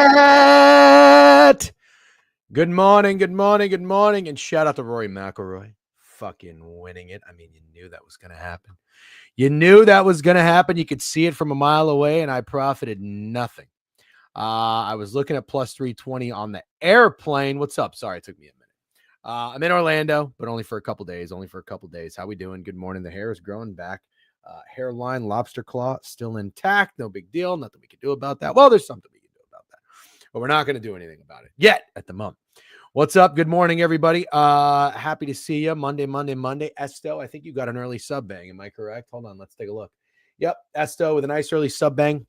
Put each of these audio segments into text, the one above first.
Hat. Good morning, good morning, good morning. And shout out to Rory McIlroy. Fucking winning it. I mean, you knew that was going to happen. You knew that was going to happen. You could see it from a mile away, and I profited nothing. I was looking at plus 320 on the airplane. What's up? Sorry, it took me a minute. I'm in Orlando, but only for a couple days. How we doing? Good morning. The hair is growing back. Hairline, lobster claw, still intact. No big deal. Nothing we can do about that. Well, there's something we can do about that, but we're not going to do anything about it yet at the moment. What's up? Good morning, everybody. Happy to see you. Monday. Esto, I think you got an early sub bang. Am I correct? Hold on. Let's take a look. Yep. Esto with a nice early sub bang.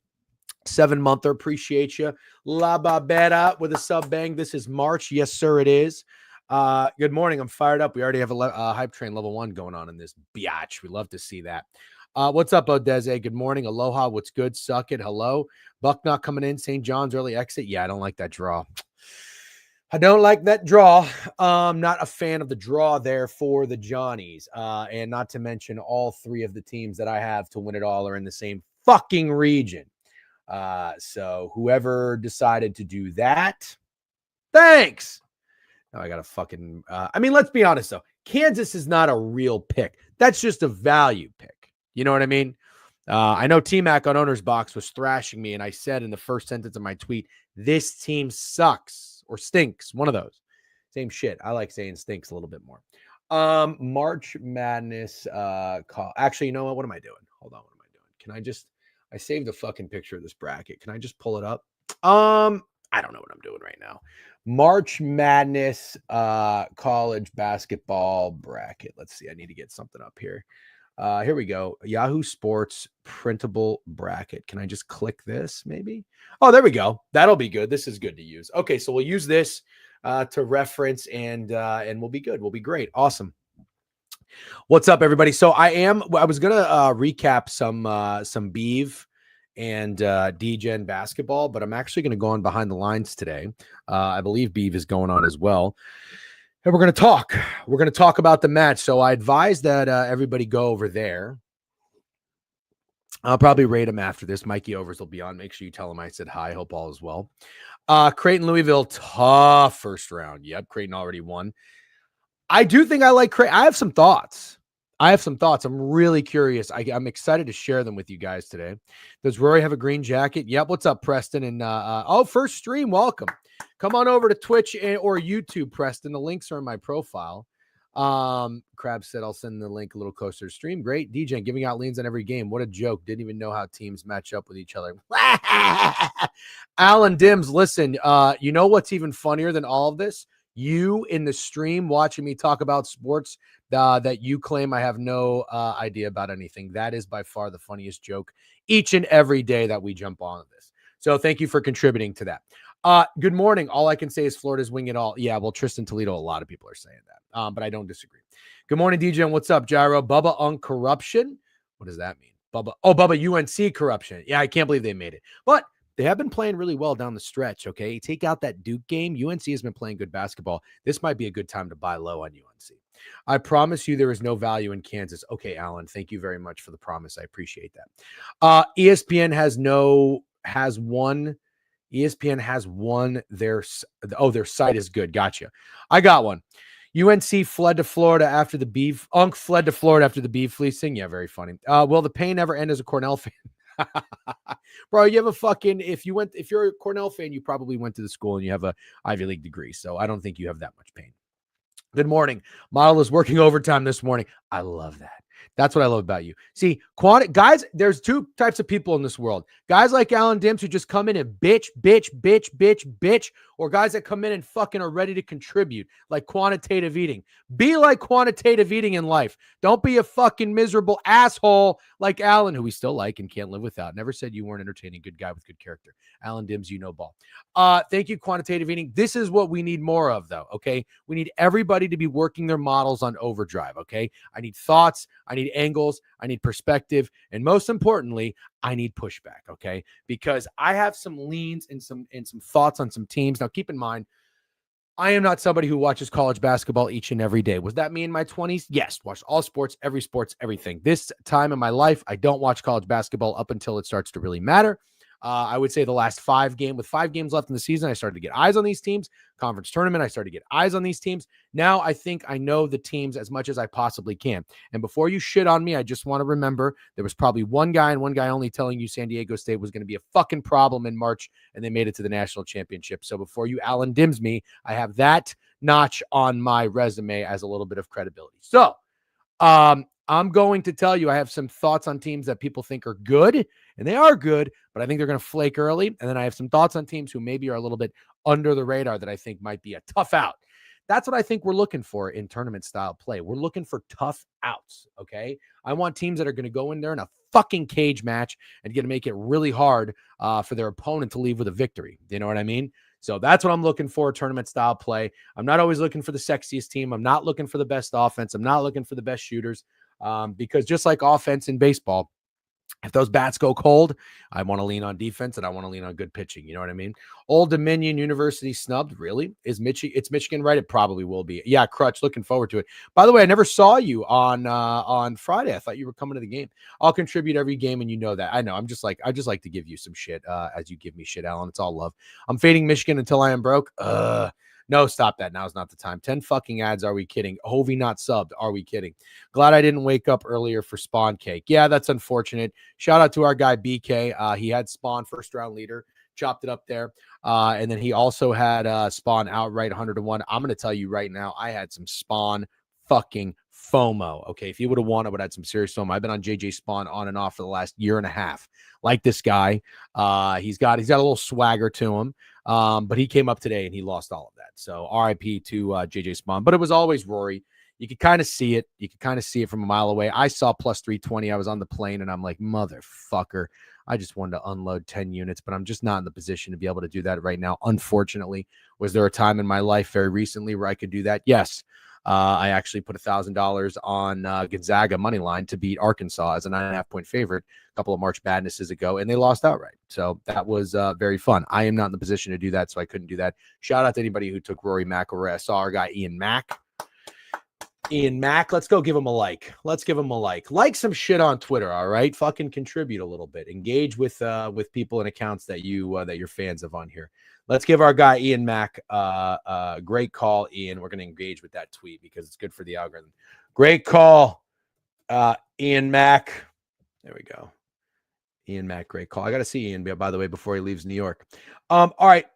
7-monther. Appreciate you. La Babetta with a sub bang. This is March. Yes, sir, it is. Good morning. I'm fired up. We already have a hype train level 1 going on in this biatch. We love to see that. What's up, Odeze? Good morning. Aloha. What's good? Suck it. Hello. Bucknut coming in. St. John's early exit. Yeah, I don't like that draw. I don't like that draw. Not a fan of the draw there for the Johnnies. And not to mention all three of the teams that I have to win it all are in the same fucking region. So whoever decided to do that, thanks. Now I got to fucking, let's be honest though. Kansas is not a real pick. That's just a value pick. You know what I mean? I know T-Mac on Owner's Box was thrashing me, and I said in the first sentence of my tweet, this team sucks or stinks. One of those. Same shit. I like saying stinks a little bit more. March Madness call. Actually, you know what? What am I doing? Hold on. What am I doing? Can I just, I saved a fucking picture of this bracket. Can I just pull it up? I don't know what I'm doing right now. March Madness college basketball bracket. Let's see. I need to get something up here. Here we go. Yahoo Sports printable bracket. Can I just click this maybe? Oh, there we go. That'll be good. This is good to use. Okay, so we'll use this to reference and we'll be good. We'll be great. Awesome. What's up, everybody? So I was gonna recap some Beeve and DGen basketball, but I'm actually going to go on behind the lines today. I believe Beeve is going on as well. And we're going to talk. We're going to talk about the match. So I advise that everybody go over there. I'll probably rate him after this. Mikey Overs will be on. Make sure you tell him I said hi. Hope all is well. Creighton, Louisville, tough first round. Yep, Creighton already won. I do think I like Creighton. I have some thoughts. I'm really curious. I'm excited to share them with you guys today. Does Rory have a green jacket? Yep. What's up, Preston? And first stream. Welcome. Come on over to Twitch or YouTube, Preston. The links are in my profile. Crab said I'll send the link a little closer to stream. Great. DJ giving out leans on every game. What a joke. Didn't even know how teams match up with each other. Alan Dims, listen, you know what's even funnier than all of this? You in the stream watching me talk about sports that you claim I have no idea about anything. That is by far the funniest joke each and every day that we jump on this. So thank you for contributing to that. Good morning. All I can say is Florida's wing it all. Yeah, well, Tristan Toledo, a lot of people are saying that, but I don't disagree. Good morning, DJ. And what's up, Gyro? Bubba on corruption. What does that mean? Bubba UNC corruption. Yeah, I can't believe they made it. But they have been playing really well down the stretch, okay? Take out that Duke game. UNC has been playing good basketball. This might be a good time to buy low on UNC. I promise you there is no value in Kansas. Okay, Alan, thank you very much for the promise. I appreciate that. ESPN has won their site is good. Gotcha. I got one. UNC fled to Florida after the beef. Unk fled to Florida after the beef fleecing. Yeah, very funny. Will the pain ever end as a Cornell fan? Bro, you have a fucking, if you're a Cornell fan, you probably went to the school and you have a Ivy League degree. So I don't think you have that much pain. Good morning. Model is working overtime this morning. I love that. That's what I love about you. See, guys, there's two types of people in this world. Guys like Alan Dims who just come in and bitch, or guys that come in and fucking are ready to contribute, like quantitative eating. Be like quantitative eating in life. Don't be a fucking miserable asshole like Alan, who we still like and can't live without. Never said you weren't entertaining, good guy with good character. Alan Dims, you know ball. Thank you, quantitative eating. This is what we need more of, though, okay? We need everybody to be working their models on overdrive, okay? I need thoughts. I need angles, I need perspective, and most importantly, I need pushback, okay? Because I have some leans and some thoughts on some teams. Now, keep in mind, I am not somebody who watches college basketball each and every day. Was that me in my 20s? Yes, watched all sports, everything. This time in my life, I don't watch college basketball up until it starts to really matter. I would say the last 5 games left in the season, I started to get eyes on these teams. Conference tournament, I started to get eyes on these teams. Now I think I know the teams as much as I possibly can. And before you shit on me, I just want to remember there was probably one guy and one guy only telling you San Diego State was going to be a fucking problem in March, and they made it to the national championship. So before you Alan Dims me, I have that notch on my resume as a little bit of credibility. So, I'm going to tell you I have some thoughts on teams that people think are good, and they are good, but I think they're going to flake early. And then I have some thoughts on teams who maybe are a little bit under the radar that I think might be a tough out. That's what I think we're looking for in tournament style play. We're looking for tough outs, okay? I want teams that are going to go in there in a fucking cage match and going to make it really hard for their opponent to leave with a victory. You know what I mean? So that's what I'm looking for, tournament style play. I'm not always looking for the sexiest team. I'm not looking for the best offense. I'm not looking for the best shooters. Because just like offense in baseball, if those bats go cold, I want to lean on defense and I want to lean on good pitching. You know what I mean? Old Dominion University snubbed. Really? Is it's Michigan, right? It probably will be. Yeah, Crutch. Looking forward to it. By the way, I never saw you on Friday. I thought you were coming to the game. I'll contribute every game, and you know that. I know. I just like to give you some shit as you give me shit, Alan. It's all love. I'm fading Michigan until I am broke. No, stop that. Now's not the time. 10 fucking ads. Are we kidding? Hovey not subbed. Are we kidding? Glad I didn't wake up earlier for Spawn Cake. Yeah, that's unfortunate. Shout out to our guy BK. He had Spawn first round leader, chopped it up there. And then he also had Spawn outright 100-1. I'm going to tell you right now, I had some Spawn fucking FOMO. Okay, if he would have won, I would have had some serious FOMO. I've been on JJ Spawn on and off for the last year and a half. Like this guy. He's got a little swagger to him. But he came up today and he lost all of that. So RIP to JJ Spawn. But it was always Rory. You could kind of see it. You could kind of see it from a mile away. I saw plus 320. I was on the plane and I'm like, motherfucker. I just wanted to unload 10 units, but I'm just not in the position to be able to do that right now. Unfortunately, was there a time in my life very recently where I could do that? Yes. I actually put $1,000 on Gonzaga money line to beat Arkansas as a 9.5-point favorite a couple of March Madnesses ago, and they lost outright. So that was very fun. I am not in the position to do that, so I couldn't do that. Shout out to anybody who took Rory McIlroy. I saw our guy Ian Mack. Let's go give him a like. Let's give him a like. Like some shit on Twitter, all right? Fucking contribute a little bit. Engage with people and accounts that you're fans of on here. Let's give our guy Ian Mack great call, Ian. We're going to engage with that tweet because it's good for the algorithm. Great call, Ian Mack. There we go. Ian Mack, great call. I got to see Ian, by the way, before he leaves New York. All right.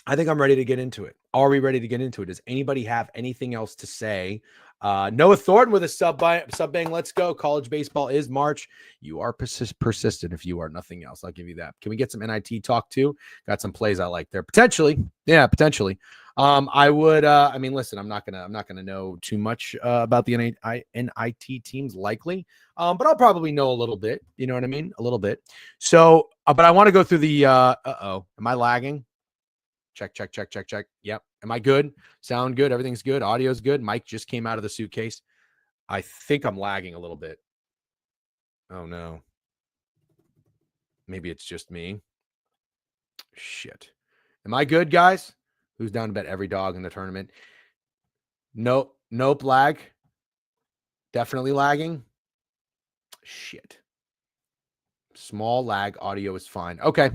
I think I'm ready to get into it. Are we ready to get into it? Does anybody have anything else to say? Noah Thornton with a sub bang. Let's go. College baseball is March. You are persistent if you are nothing else. I'll give you that. Can we get some NIT talk too? Got some plays I like there. Potentially. Yeah, potentially. I would, listen, I'm not gonna know too much about the NIT teams likely. But I'll probably know a little bit. You know what I mean? A little bit. So, but I want to go through the, am I lagging? Check. Yep. Am I good? Sound good? Everything's good. Audio's good. Mike just came out of the suitcase. I think I'm lagging a little bit. Oh, no. Maybe it's just me. Shit. Am I good, guys? Who's down to bet every dog in the tournament? Nope. Lag. Definitely lagging. Shit. Small lag. Audio is fine. Okay.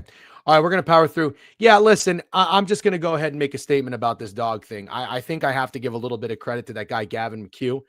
All right, we're going to power through. Yeah, listen, I'm just going to go ahead and make a statement about this dog thing. I think I have to give a little bit of credit to that guy, Gavin McHugh.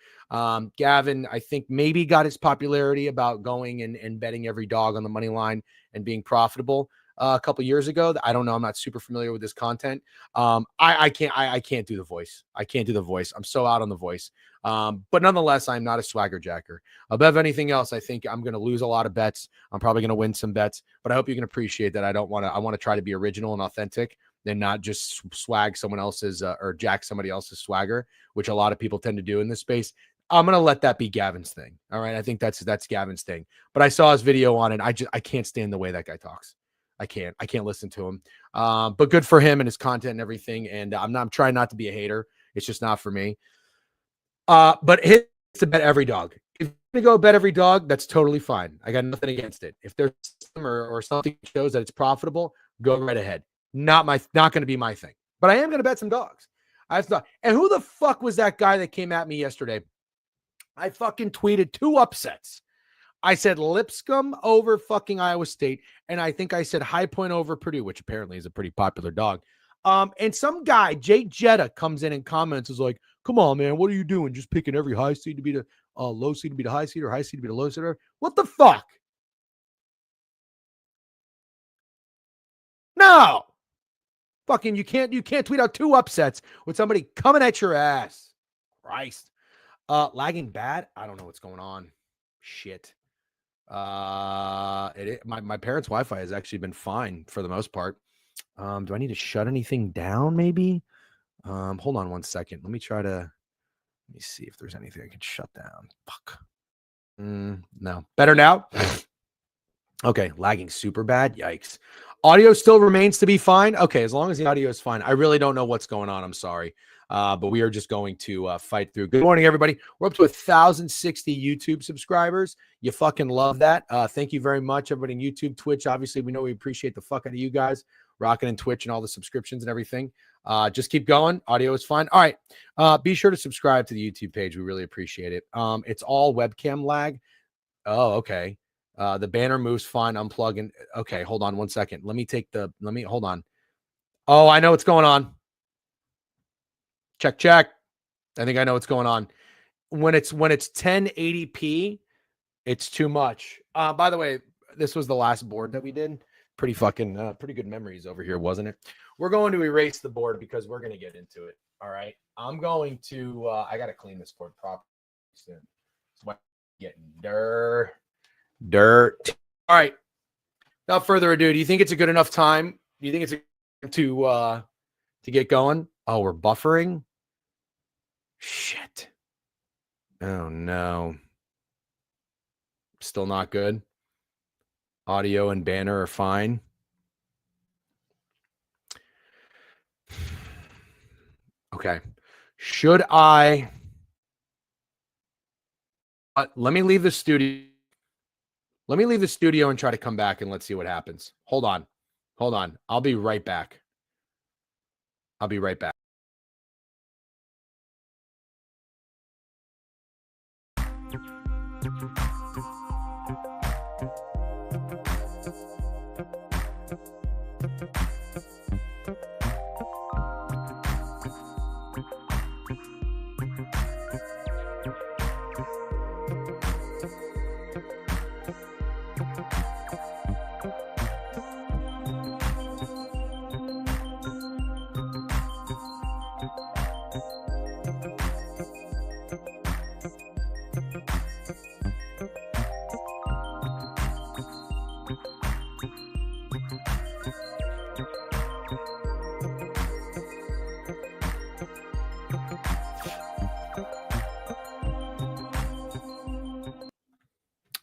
Gavin, I think maybe got his popularity about going and betting every dog on the money line and being profitable a couple years ago. I don't know. I'm not super familiar with this content. I can't do the voice. I can't do the voice. I'm so out on the voice. But nonetheless, I'm not a swagger jacker. Above anything else, I think I'm going to lose a lot of bets. I'm probably going to win some bets, but I hope you can appreciate that. I want to try to be original and authentic and not just swag someone else's or jack somebody else's swagger, which a lot of people tend to do in this space. I'm going to let that be Gavin's thing. All right. I think that's Gavin's thing, but I saw his video on it. I can't stand the way that guy talks. I can't listen to him. But good for him and his content and everything. And I'm trying not to be a hater. It's just not for me. But it's to bet every dog. If you're going to go bet every dog, that's totally fine. I got nothing against it. If there's some or something shows that it's profitable, go right ahead. Not going to be my thing. But I am going to bet some dogs. And who the fuck was that guy that came at me yesterday? I fucking tweeted 2 upsets. I said Lipscomb over fucking Iowa State, and I think I said High Point over Purdue, which apparently is a pretty popular dog. And some guy, Jay Jetta, comes in and comments, is like, come on, man, what are you doing? Just picking every high seed to be the low seed to be the high seed or high seed to be the low seed? What the fuck? No. Fucking, you can't tweet out 2 upsets with somebody coming at your ass. Christ. Lagging bad? I don't know what's going on. Shit. My parents' Wi-Fi has actually been fine for the most part. Do I need to shut anything down? Maybe. Hold on 1 second. Let me see if there's anything I can shut down. Fuck. No. Better now? Okay. Lagging super bad. Yikes. Audio still remains to be fine. Okay, as long as the audio is fine. I really don't know what's going on. I'm sorry. But we are just going to fight through. Good morning, everybody. We're up to 1,060 YouTube subscribers. You fucking love that. Thank you very much, everybody in YouTube, Twitch. Obviously, we know we appreciate the fuck out of you guys, rocking in Twitch and all the subscriptions and everything. Just keep going. Audio is fine. All right. Be sure to subscribe to the YouTube page. We really appreciate it. It's all webcam lag. Oh, okay. The banner moves fine. Unplugging. Okay, hold on 1 second. Hold on. Oh, I know what's going on. Check. I think I know what's going on. When it's 1080p, it's too much. By the way, this was the last board that we did. Pretty good memories over here, wasn't it? We're going to erase the board because we're going to get into it. All right. I'm going to, I got to clean this board properly soon. So I'm getting dirt. All right. Without further ado, do you think it's a good enough time? Do you think it's to get going? Oh, we're buffering. Shit. Oh no. Still not good. Audio and banner are fine. Okay. Should I? Let me leave the studio. Let me leave the studio and try to come back and let's see what happens. Hold on. I'll be right back.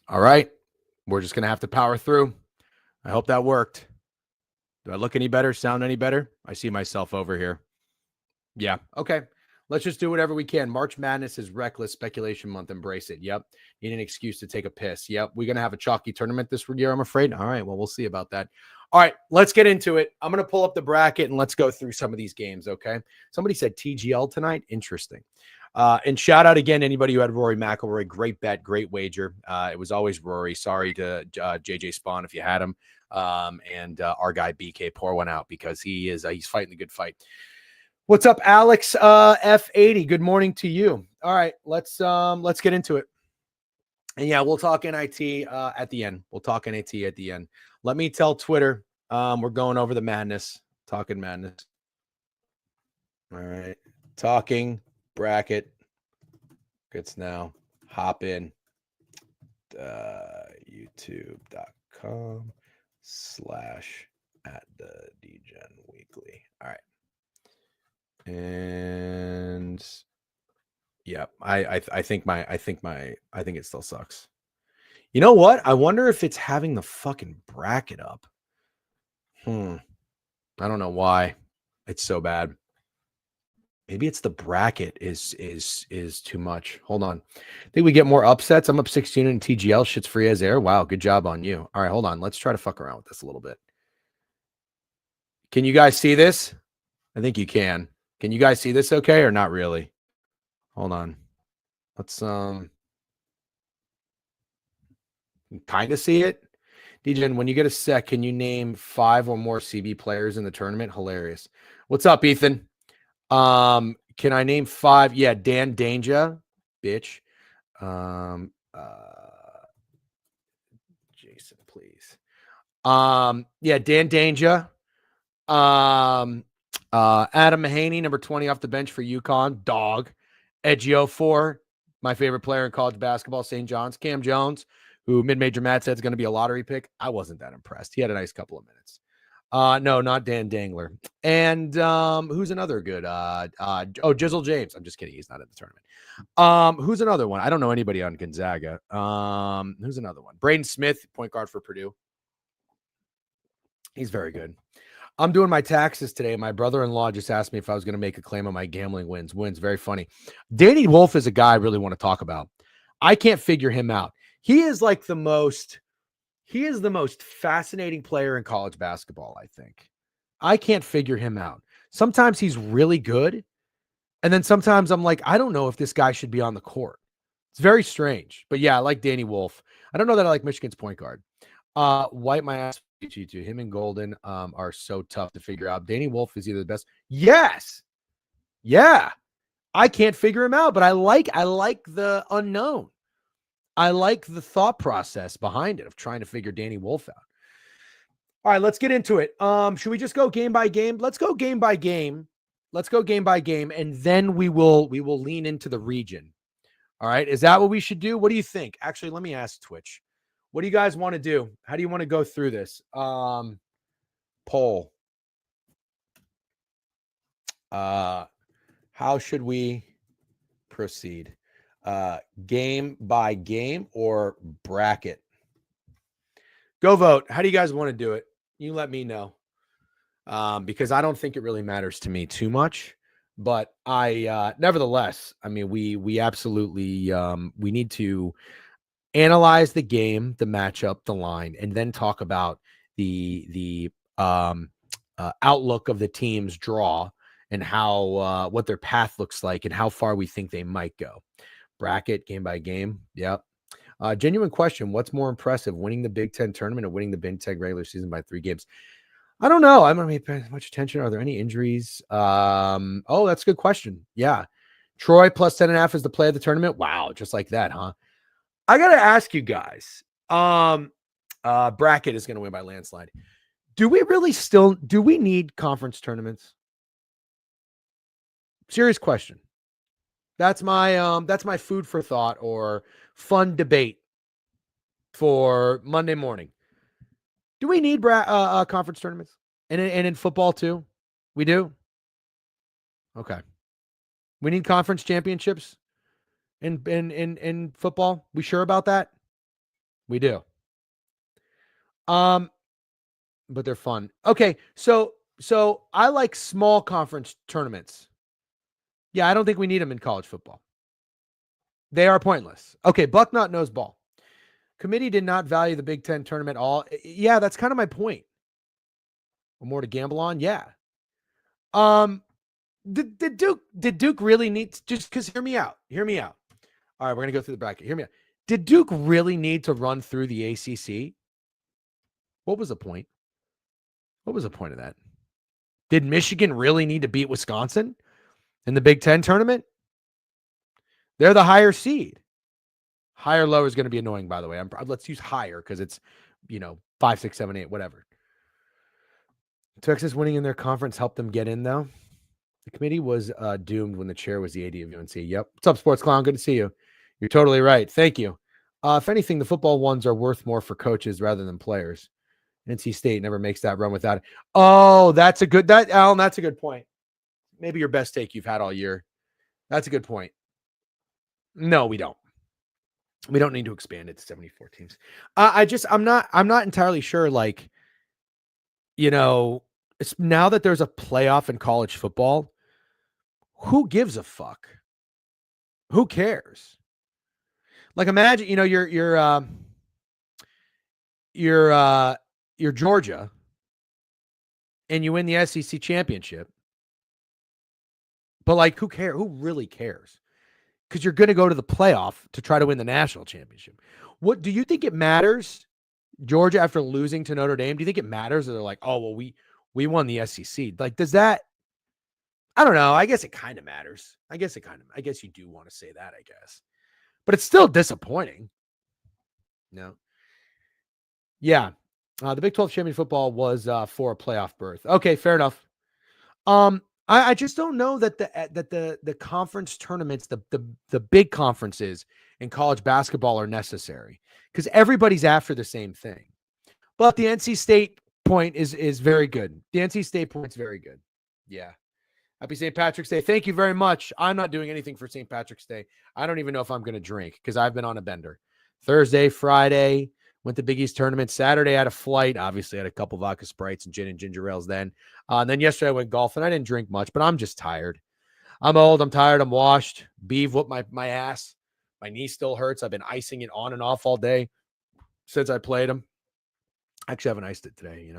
All right. We're just going to have to power through. I hope that worked. Do I look any better? Sound any better? I see myself over here. Yeah. Okay. Let's just do whatever we can. March Madness is reckless speculation month. Embrace it. Yep. Need an excuse to take a piss. Yep. We're going to have a chalky tournament this year, I'm afraid. All right. Well, we'll see about that. All right. Let's get into it. I'm going to pull up the bracket and let's go through some of these games. Okay. Somebody said TGL tonight. Interesting. And shout out again to anybody who had Rory McIlroy. Great bet, great wager. It was always Rory. Sorry to JJ Spawn if you had him. And our guy BK pour one out because he's fighting the good fight. What's up, Alex F80? Good morning to you. All right, let's get into it. And yeah, we'll talk NIT at the end. We'll talk NIT at the end. Let me tell Twitter we're going over the madness. Talking madness. All right, talking bracket. Gets now. Hop in. YouTube.com/@the-degen-weekly. All right. And yeah, I think it still sucks. You know what? I wonder if it's having the fucking bracket up. I don't know why it's so bad. Maybe it's the bracket is too much. Hold on. I think we get more upsets. I'm up 16 in TGL. Shit's free as air. Wow, good job on you. All right, hold on. Let's try to fuck around with this a little bit. Can you guys see this? I think you can. Can you guys see this okay or not really? Hold on. Let's kind of see it. DJ, when you get a sec, can you name 5 or more CB players in the tournament? Hilarious. What's up, Ethan? Can I name 5? Yeah, Dan Danger, bitch. Jason, please. Yeah, Dan Danger. Adam Mahaney, number 20 off the bench for UConn. Dog. Edgio 4, my favorite player in college basketball, St. John's. Cam Jones, who mid-major Matt said is going to be a lottery pick. I wasn't that impressed. He had a nice couple of minutes. No, not Dan Dangler. And who's another good? Jizzle James. I'm just kidding. He's not in the tournament. Who's another one? I don't know anybody on Gonzaga. Who's another one? Braden Smith, point guard for Purdue. He's very good. I'm doing my taxes today. My brother-in-law just asked me if I was going to make a claim on my gambling wins. Very funny. Danny Wolf is a guy I really want to talk about. I can't figure him out. He is the most fascinating player in college basketball, I think. I can't figure him out. Sometimes he's really good. And then sometimes I'm like, I don't know if this guy should be on the court. It's very strange. But yeah, I like Danny Wolf. I don't know that I like Michigan's point guard. Wipe my ass. Him and Golden are so tough to figure out. Danny Wolf is either the best. Yes. Yeah. I can't figure him out, but I like the unknown. I like the thought process behind it of trying to figure Danny Wolf out. All right, let's get into it. Should we just go game by game? Let's go game by game. And then we will lean into the region. All right. Is that what we should do? What do you think? Actually, let me ask Twitch. What do you guys want to do? How do you want to go through this? Poll. How should we proceed? Game by game or bracket? Go vote. How do you guys want to do it? You let me know. Because I don't think it really matters to me too much. But I nevertheless, I mean, we absolutely we need to analyze the game, the matchup, the line, and then talk about the outlook of the team's draw and how what their path looks like and how far we think they might go. Bracket game by game. Yep. Genuine question. What's more impressive, winning the Big Ten tournament or winning the Big Ten regular season by 3 games? I don't know. I'm not paying much attention. Are there any injuries? Oh, that's a good question. Yeah. Troy plus 10.5 is the play of the tournament. Wow. Just like that, huh? I got to ask you guys. Bracket is going to win by landslide. Do we need conference tournaments? Serious question. That's my food for thought or fun debate for Monday morning. Do we need conference tournaments? And in football too? We do? Okay. We need conference championships in football? We sure about that? We do. But they're fun. Okay, so I like small conference tournaments. Yeah, I don't think we need them in college football. They are pointless. Okay, Bucknut knows ball. Committee did not value the Big Ten tournament all. Yeah, that's kind of my point. More to gamble on? Yeah. Did Duke really need to, just because hear me out. All right, we're gonna go through the bracket. Hear me out. Did Duke really need to run through the ACC? What was the point? What was the point of that? Did Michigan really need to beat Wisconsin in the Big Ten tournament? They're the higher seed. Higher, lower is going to be annoying, by the way. Let's use higher because it's, 5, 6, 7, 8, whatever. Texas winning in their conference helped them get in, though. The committee was doomed when the chair was the AD of UNC. Yep. What's up, Sports Clown? Good to see you. You're totally right. Thank you. If anything, the football ones are worth more for coaches rather than players. NC State never makes that run without it. Oh, Alan, that's a good point. Maybe your best take you've had all year. That's a good point. No, we don't. We don't need to expand it to 74 teams. I'm not entirely sure. It's now that there's a playoff in college football, who gives a fuck? Who cares? Imagine, you're Georgia and you win the SEC championship. But who cares? Who really cares? Because you're going to go to the playoff to try to win the national championship. What do you think it matters, Georgia, after losing to Notre Dame? Do you think it matters that they're like, oh, well, we won the SEC? Does that? I don't know. I guess it kind of matters. I guess you do want to say that, I guess. But it's still disappointing. No. Yeah. The Big 12 champion football was for a playoff berth. Okay, fair enough. I just don't know that the conference tournaments, the big conferences in college basketball are necessary because everybody's after the same thing. But the NC State point is very good. The NC State point's very good. Yeah. Happy St. Patrick's Day. Thank you very much. I'm not doing anything for St. Patrick's Day. I don't even know if I'm going to drink because I've been on a bender. Thursday, Friday, Went to Big East tournament Saturday. I had a flight. Obviously, I had a couple vodka Sprites and gin and ginger ales then. And then yesterday I went golfing. I didn't drink much, but I'm just tired. I'm old. I'm tired. I'm washed. Beeve whooped my ass. My knee still hurts. I've been icing it on and off all day since I played him. Actually, I haven't iced it today,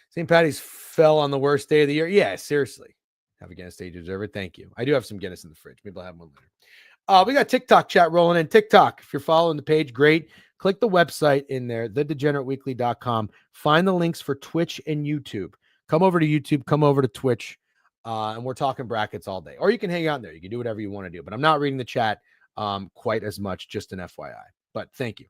St. Patty's fell on the worst day of the year. Yeah, seriously. Have a Guinness Stage Observer. Thank you. I do have some Guinness in the fridge. Maybe I'll have one later. We got TikTok chat rolling in. TikTok, if you're following the page, great. Click the website in there, thedegenerateweekly.com. Find the links for Twitch and YouTube. Come over to YouTube. Come over to Twitch. And we're talking brackets all day. Or you can hang out in there. You can do whatever you want to do. But I'm not reading the chat quite as much, just an FYI. But thank you.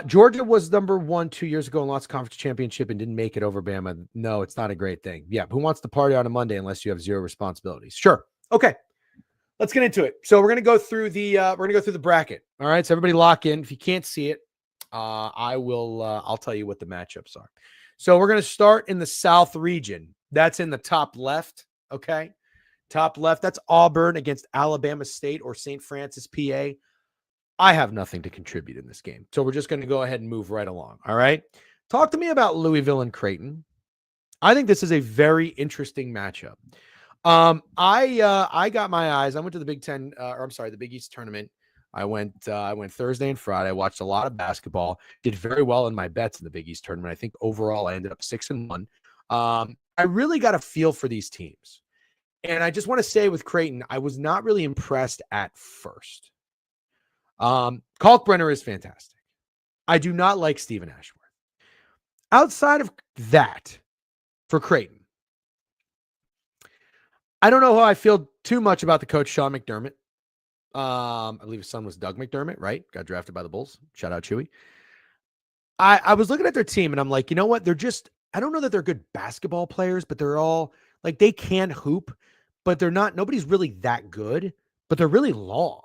Georgia was number 1 2 years ago and lost conference championship and didn't make it over Bama. No, it's not a great thing. Yeah, who wants to party on a Monday unless you have zero responsibilities? Sure. Okay, let's get into it. So we're gonna go through the bracket. All right, so everybody lock in. If you can't see it, I'll tell you what the matchups are. So we're gonna start in the South region. That's in the top left. Okay, top left. That's Auburn against Alabama State or St. Francis, PA. I have nothing to contribute in this game. So we're just going to go ahead and move right along. All right. Talk to me about Louisville and Creighton. I think this is a very interesting matchup. I got my eyes. I went to the the Big East tournament. I went Thursday and Friday. I watched a lot of basketball. Did very well in my bets in the Big East tournament. I think overall I ended up 6-1. I really got a feel for these teams. And I just want to say with Creighton, I was not really impressed at first. Kalkbrenner is fantastic. I do not like Stephen Ashworth. Outside of that, for Creighton, I don't know how I feel too much about the coach, Sean McDermott. I believe his son was Doug McDermott, right? Got drafted by the Bulls. Shout out Chewy. I was looking at their team and I'm like, you know what? I don't know that they're good basketball players, but they're all like, they can hoop, but nobody's really that good, but they're really long.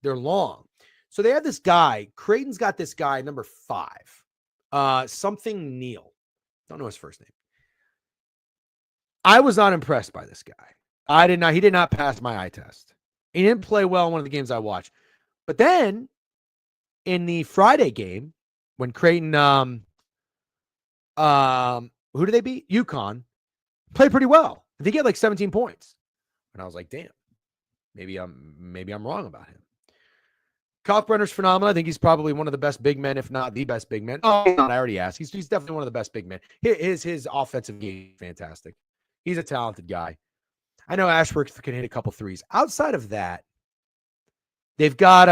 They're long. So they have this guy. Creighton's got this guy, number 5, something Neal. Don't know his first name. I was not impressed by this guy. He did not pass my eye test. He didn't play well in one of the games I watched. But then in the Friday game, when Creighton, who did they beat? UConn, played pretty well. I think he had like 17 points. And I was like, damn, maybe I'm wrong about him. Kalkbrenner's phenomenal. I think he's probably one of the best big men, if not the best big man. Oh, I already asked. He's definitely one of the best big men. His offensive game is fantastic. He's a talented guy. I know Ashworth can hit a couple threes. Outside of that, they've got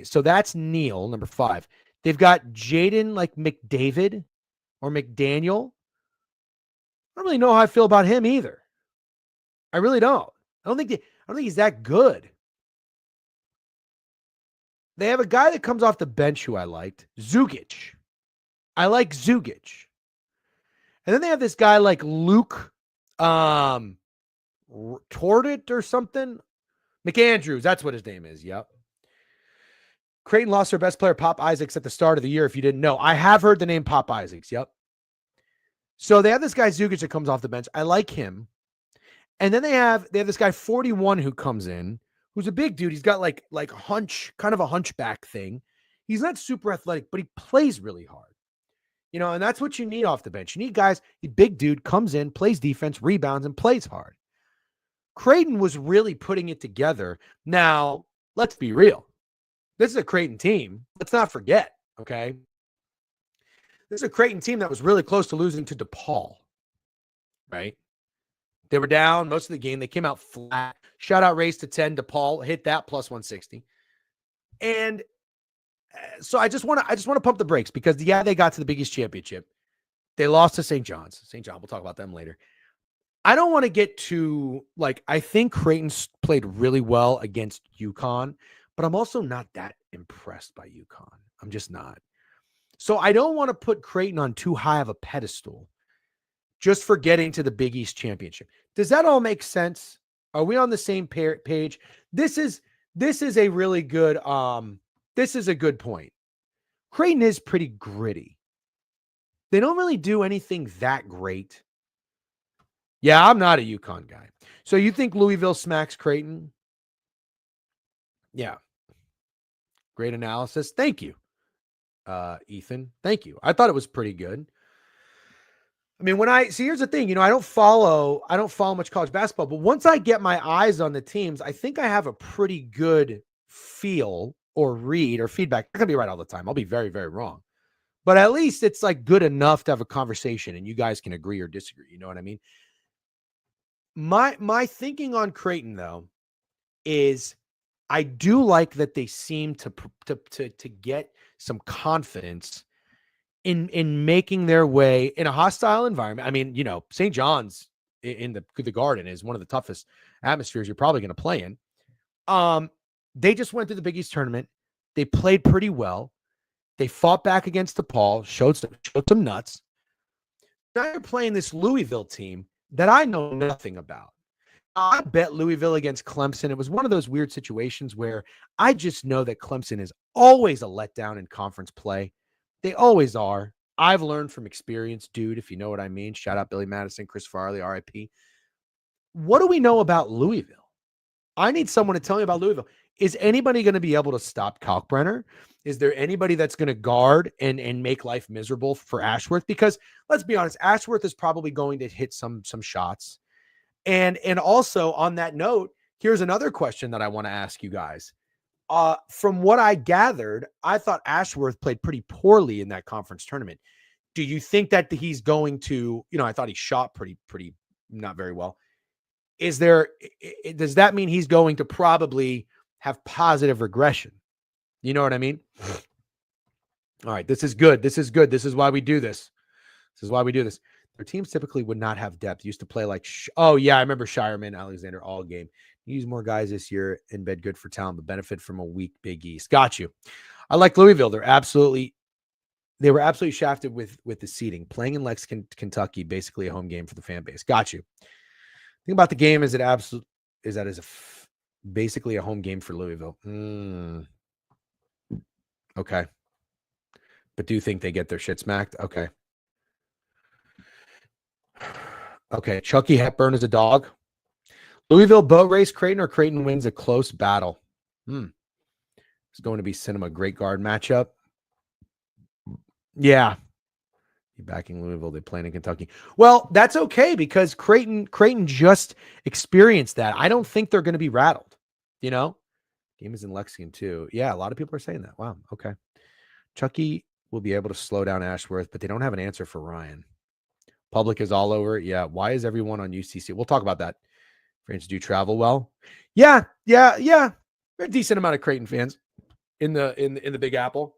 so that's Neal, number 5. They've got Jaden like McDavid or McDaniel. I don't really know how I feel about him either. I really don't. I don't think he's that good. They have a guy that comes off the bench who I liked, Zugic. I like Zugic. And then they have this guy like Luke Tordit or something. McAndrews, that's what his name is. Yep. Creighton lost their best player, Pop Isaacs, at the start of the year, if you didn't know. I have heard the name Pop Isaacs. Yep. So they have this guy Zugic that comes off the bench. I like him. And then they have this guy 41 who comes in, who's a big dude. He's got like kind of a hunchback thing. He's not super athletic, but he plays really hard. And that's what you need off the bench. You need guys, a big dude comes in, plays defense, rebounds, and plays hard. Creighton was really putting it together. Now, let's be real. This is a Creighton team. Let's not forget, okay? This is a Creighton team that was really close to losing to DePaul, right? They were down most of the game. They came out flat. Shutout race to 10. DePaul hit that plus 160. And so I just want to pump the brakes because, they got to the Big East championship. They lost to St. John's. St. John, we'll talk about them later. I don't want to get too, I think Creighton played really well against UConn, but I'm also not that impressed by UConn. I'm just not. So I don't want to put Creighton on too high of a pedestal just for getting to the Big East championship. Does that all make sense? Are we on the same page? This is a really good, this is a good point. Creighton is pretty gritty. They don't really do anything that great. Yeah, I'm not a UConn guy. So you think Louisville smacks Creighton? Yeah. Great analysis. Thank you, Ethan. Thank you. I thought it was pretty good. I mean, here's the thing, I don't follow much college basketball, but once I get my eyes on the teams, I think I have a pretty good feel or read or feedback. I can be right all the time. I'll be very, very wrong. But at least it's like good enough to have a conversation and you guys can agree or disagree. You know what I mean? My thinking on Creighton though is I do like that they seem to get some confidence in making their way in a hostile environment. I mean, St. John's in the Garden is one of the toughest atmospheres you're probably going to play in. They just went through the Big East tournament. They played pretty well. They fought back against DePaul, showed some nuts. Now you're playing this Louisville team that I know nothing about. I bet Louisville against Clemson. It was one of those weird situations where I just know that Clemson is always a letdown in conference play. They always are. I've learned from experience, dude, if you know what I mean. Shout out Billy Madison, Chris Farley, RIP. What do we know about Louisville? I need someone to tell me about Louisville. Is anybody going to be able to stop Kalkbrenner? Is there anybody that's going to guard and make life miserable for Ashworth? Because let's be honest, Ashworth is probably going to hit some shots. And also on that note, here's another question that I want to ask you guys. From what I gathered, I thought Ashworth played pretty poorly in that conference tournament. Do you think that he's going to, I thought he shot pretty not very well. Does that mean he's going to probably have positive regression? You know what I mean? All right, this is good. This is why we do this. Their teams typically would not have depth. Used to play like, I remember Shireman, Alexander, all game. Use more guys this year and bed good for talent, but benefit from a weak Big East. Got you. I like Louisville. They were absolutely shafted with the seeding. Playing in Lexington, Kentucky, basically a home game for the fan base. Got you. Thing about the game is basically a home game for Louisville. Okay. But do you think they get their shit smacked? Okay. Okay. Chucky Hepburn is a dog. Louisville boat race Creighton, or Creighton wins a close battle. It's going to be cinema. Great guard matchup. Yeah. You're backing Louisville. They play in Kentucky. Well, that's okay because Creighton just experienced that. I don't think they're going to be rattled. Game is in Lexington too. Yeah, a lot of people are saying that. Wow. Okay. Chucky will be able to slow down Ashworth, but they don't have an answer for Ryan. Public is all over it. Yeah. Why is everyone on UCC? We'll talk about that. Fans do travel well. Yeah. A decent amount of Creighton fans in the Big Apple.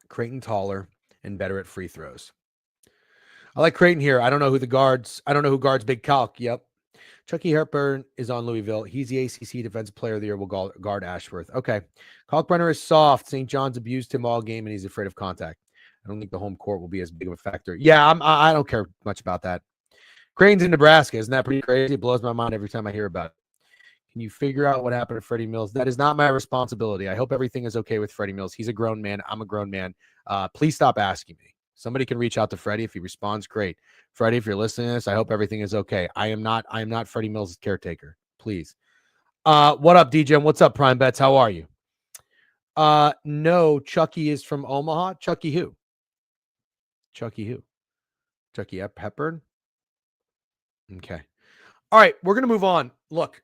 Creighton taller and better at free throws. I like Creighton here. I don't know who guards Big Calc. Yep. Chucky Hepburn is on Louisville. He's the ACC Defensive Player of the Year. Will guard Ashworth. Okay. Kalkbrenner is soft. St. John's abused him all game, and he's afraid of contact. I don't think the home court will be as big of a factor. Yeah, I don't care much about that. Creighton's in Nebraska. Isn't that pretty crazy? It blows my mind every time I hear about it. Can you figure out what happened to Freddie Mills? That is not my responsibility. I hope everything is okay with Freddie Mills. He's a grown man. I'm a grown man. Please stop asking me. Somebody can reach out to Freddie. If he responds, great. Freddie, if you're listening to this, I hope everything is okay. I am not Freddie Mills' caretaker. Please. What up, DJ? What's up, Prime Bets? How are you? No, Chucky is from Omaha. Chucky who? Chucky Hepburn? Okay. All right, we're going to move on. Look.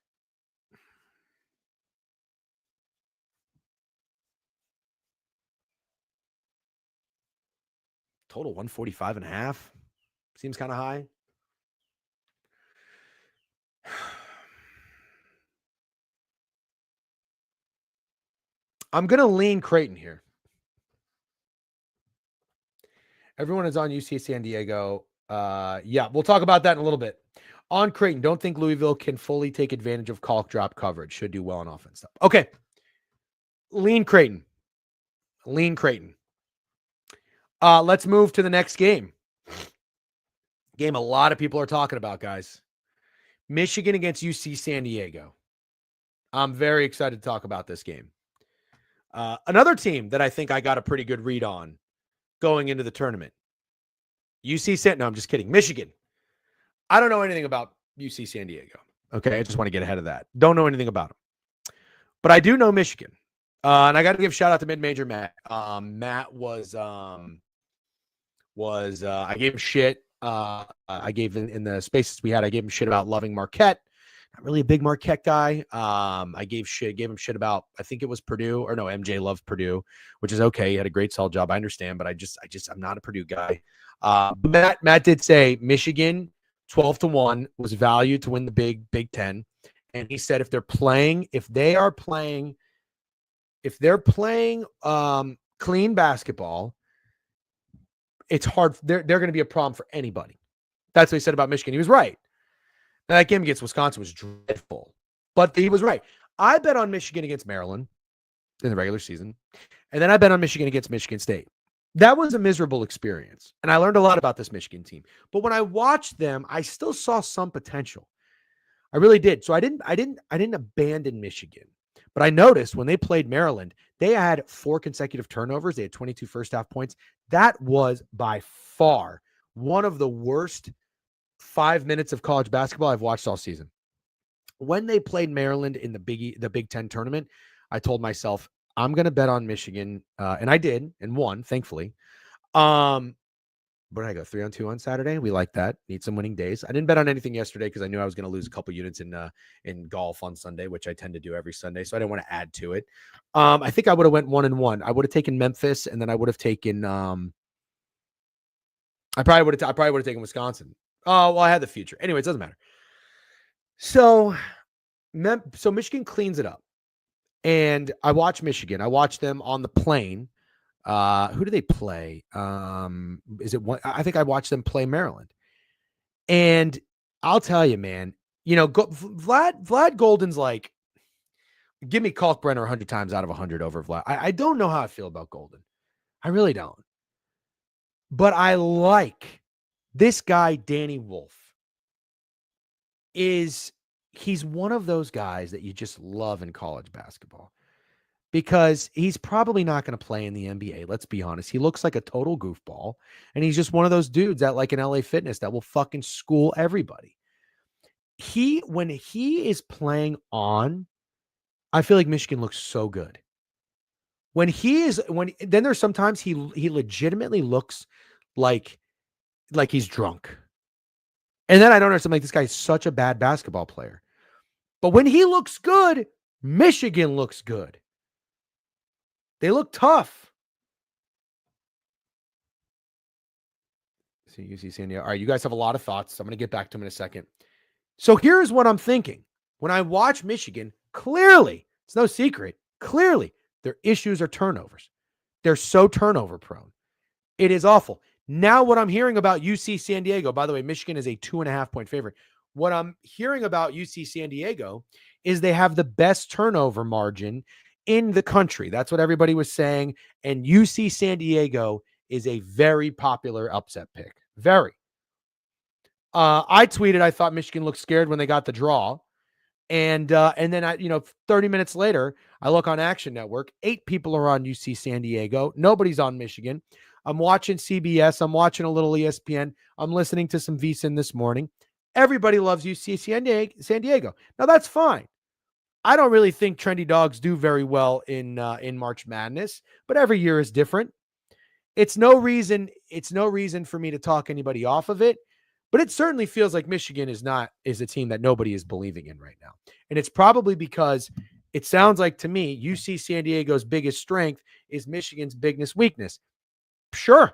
Total 145.5. Seems kind of high. I'm going to lean Creighton here. Everyone is on UC San Diego. We'll talk about that in a little bit. On Creighton, don't think Louisville can fully take advantage of Calc drop coverage. Should do well on offense. Okay. Lean Creighton. Let's move to the next game. Game a lot of people are talking about, guys. Michigan against UC San Diego. I'm very excited to talk about this game. Another team that I think I got a pretty good read on going into the tournament. No, I'm just kidding. Michigan. I don't know anything about UC San Diego. Okay, I just want to get ahead of that. Don't know anything about them. But I do know Michigan. And I got to give shout out to mid-major Matt. Matt was I gave him shit. I gave in the spaces we had, I gave him shit about loving Marquette. Not really a big Marquette guy. I gave him shit about, I think it was Purdue, or no, MJ loved Purdue, which is okay. He had a great solid job. I understand, but I'm not a Purdue guy. But Matt did say Michigan 12-1 was valued to win the Big Ten. And he said if they're playing clean basketball, it's hard. They're going to be a problem for anybody. That's what he said about Michigan. He was right. Now, that game against Wisconsin was dreadful, but he was right. I bet on Michigan against Maryland in the regular season, and then I bet on Michigan against Michigan State. That was a miserable experience, and I learned a lot about this Michigan team. But when I watched them, I still saw some potential. I really did. So I didn't abandon Michigan. But I noticed when they played Maryland, they had 4 consecutive turnovers. They had 22 first half points. That was by far one of the worst 5 minutes of college basketball I've watched all season. When they played Maryland in the Big Ten tournament, I told myself, I'm going to bet on Michigan. And I did and won, thankfully. Where did I go? 3-on-2 on Saturday. We like that. Need some winning days. I didn't bet on anything yesterday because I knew I was going to lose a couple units in golf on Sunday, which I tend to do every Sunday. So I didn't want to add to it. I think I would have went 1-1. I would have taken Memphis, and then I would have taken. I probably would have taken Wisconsin. Oh well, I had the future. Anyway, it doesn't matter. So Michigan cleans it up, and I watch Michigan. I watch them on the plane. Who do they play? Is it one? I think I watched them play Maryland. And I'll tell you, man, Vlad Golden's like, give me Kalkbrenner 100 times out of 100 over Vlad. I don't know how I feel about Golden. I really don't. But I like this guy, Danny Wolf. He's one of those guys that you just love in college basketball. Because he's probably not going to play in the NBA. Let's be honest. He looks like a total goofball. And he's just one of those dudes that like in LA Fitness that will fucking school everybody. When he is playing on, I feel like Michigan looks so good. Then there's sometimes he legitimately looks like he's drunk. And then I don't understand, like, this guy's such a bad basketball player. But when he looks good, Michigan looks good. They look tough. See, UC San Diego. All right, you guys have a lot of thoughts. I'm going to get back to them in a second. So here's what I'm thinking. When I watch Michigan, clearly, it's no secret, clearly, their issues are turnovers. They're so turnover prone. It is awful. Now what I'm hearing about UC San Diego, by the way, Michigan is a 2.5-point favorite. What I'm hearing about UC San Diego is they have the best turnover margin in the country. That's what everybody was saying. And UC San Diego is a very popular upset pick. Very. I tweeted, I thought Michigan looked scared when they got the draw. And then 30 minutes later, I look on Action Network. 8 people are on UC San Diego. Nobody's on Michigan. I'm watching CBS. I'm watching a little ESPN. I'm listening to some VSiN this morning. Everybody loves UC San Diego. Now that's fine. I don't really think trendy dogs do very well in March Madness, but every year is different. It's no reason for me to talk anybody off of it, but it certainly feels like Michigan is a team that nobody is believing in right now. And it's probably because it sounds like to me, UC San Diego's biggest strength is Michigan's biggest weakness. Sure.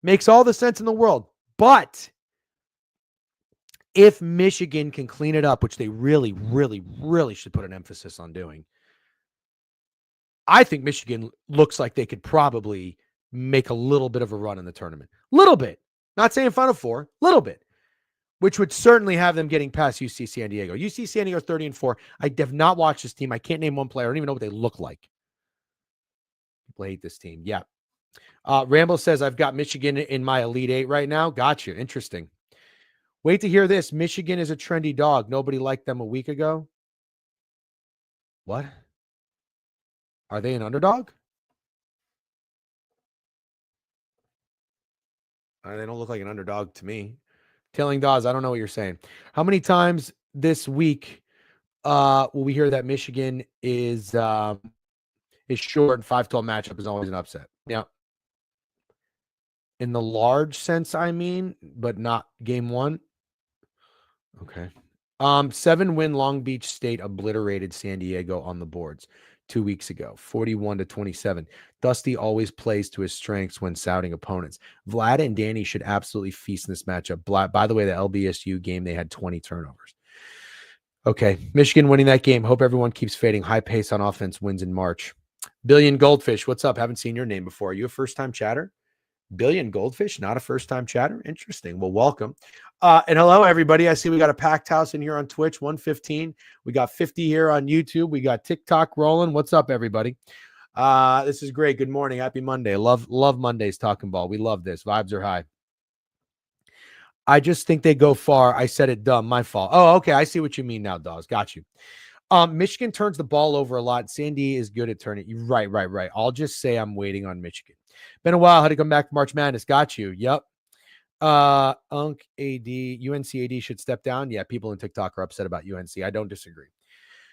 Makes all the sense in the world. But if Michigan can clean it up, which they really, really, really should put an emphasis on doing, I think Michigan looks like they could probably make a little bit of a run in the tournament. Little bit. Not saying Final Four. Little bit. Which would certainly have them getting past UC San Diego. UC San Diego 30-4. I have not watched this team. I can't name one player. I don't even know what they look like. People hate this team. Yeah. Rambo says, I've got Michigan in my Elite 8 right now. Gotcha. Interesting. Wait to hear this. Michigan is a trendy dog. Nobody liked them a week ago. What? Are they an underdog? They don't look like an underdog to me. Tailing Dawes, I don't know what you're saying. How many times this week we hear that Michigan is short, and 5-12 matchup is always an upset. Yeah. In the large sense, I mean, but not game one. Okay. 7-win Long Beach State obliterated San Diego on the boards 2 weeks ago, 41-27. Dusty always plays to his strengths when souting opponents. Vlad and Danny should absolutely feast in this matchup. By the way, the LBSU game, they had 20 turnovers. Okay. Michigan winning that game. Hope everyone keeps fading. High pace on offense wins in March. Billion Goldfish, what's up? Haven't seen your name before. Are you a first-time chatter? Billion Goldfish, not a first-time chatter. Interesting. Well, welcome. And hello, everybody. I see we got a packed house in here on Twitch, 115. We got 50 here on YouTube. We got TikTok rolling. What's up, everybody? This is great. Good morning. Happy Monday. Love Mondays talking ball. We love this. Vibes are high. I just think they go far. I said it dumb. My fault. Oh, okay. I see what you mean now, dogs. Got you. Michigan turns the ball over a lot. Sandy is good at turning. Right. I'll just say I'm waiting on Michigan. Been a while. How to come back to March Madness? Got you. Yep. UNC AD should step down. Yeah, people in TikTok are upset about UNC. I don't disagree.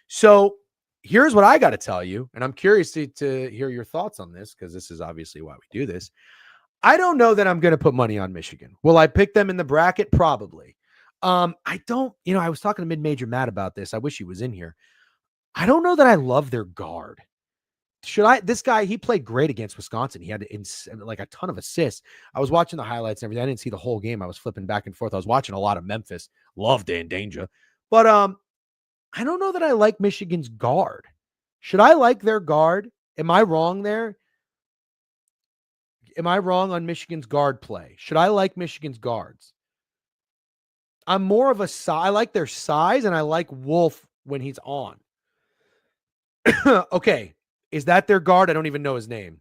So here's what I got to tell you, and I'm curious to hear your thoughts on this because this is obviously why we do this. I don't know that I'm going to put money on Michigan. Will I pick them in the bracket? Probably. I don't, I was talking to Mid-Major Matt about this. I wish he was in here. I don't know that I love their guard. This guy, he played great against Wisconsin. He had like a ton of assists. I was watching the highlights and everything. I didn't see the whole game. I was flipping back and forth. I was watching a lot of Memphis. Love Dan Danger. But I don't know that I like Michigan's guard. Should I like their guard? Am I wrong there? Am I wrong on Michigan's guard play? Should I like Michigan's guards? I'm more of I like their size, and I like Wolf when he's on. Okay. Is that their guard? I don't even know his name.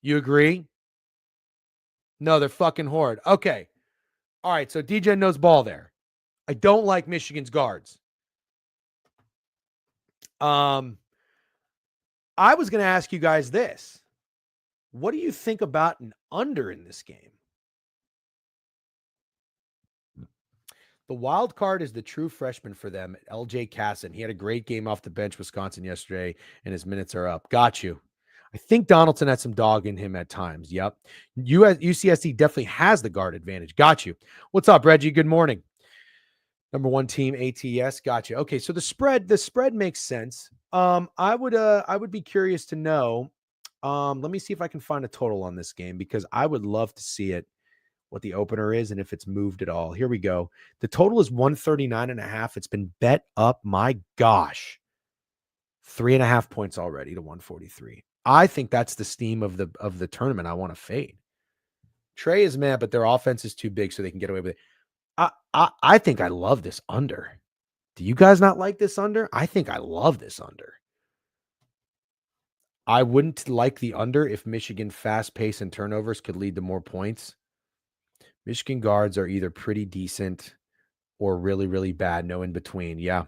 You agree? No, they're fucking horrid. Okay. All right. So DJ knows ball there. I don't like Michigan's guards. I was going to ask you guys this. What do you think about an under in this game? The wild card is the true freshman for them, LJ Casson. He had a great game off the bench, Wisconsin yesterday, and his minutes are up. Got you. I think Donaldson had some dog in him at times. Yep. UCSD definitely has the guard advantage. Got you. What's up, Reggie? Good morning. Number one team, ATS. Got you. Okay, so the spread makes sense. I would be curious to know. Let me see if I can find a total on this game because I would love to see it, what the opener is and if it's moved at all. Here we go. The total is 139.5. It's been bet up. My gosh. 3.5 points already to 143. I think that's the steam of the tournament I want to fade. Trey is mad, but their offense is too big so they can get away with it. I think I love this under. Do you guys not like this under? I think I love this under. I wouldn't like the under if Michigan fast pace and turnovers could lead to more points. Michigan guards are either pretty decent or really, really bad. No in between. Yeah.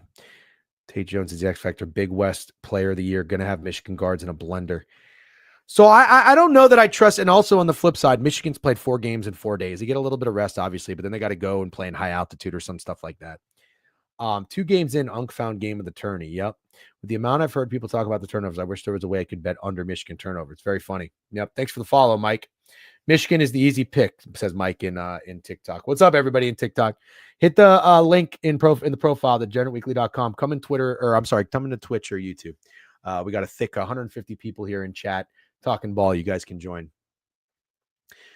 Tate Jones is the X Factor. Big West player of the year. Going to have Michigan guards in a blender. So I don't know that I trust. And also on the flip side, Michigan's played 4 games in 4 days. They get a little bit of rest, obviously, but then they got to go and play in high altitude or some stuff like that. 2 games in, Unk found game of the tourney. Yep. With the amount I've heard people talk about the turnovers, I wish there was a way I could bet under Michigan turnover. It's very funny. Yep. Thanks for the follow, Mike. Michigan is the easy pick, says Mike in TikTok. What's up, everybody in TikTok? Hit the link in the profile, thegeneratweekly.com. Come in Twitter, come into Twitch or YouTube. We got a thick 150 people here in chat talking ball. You guys can join.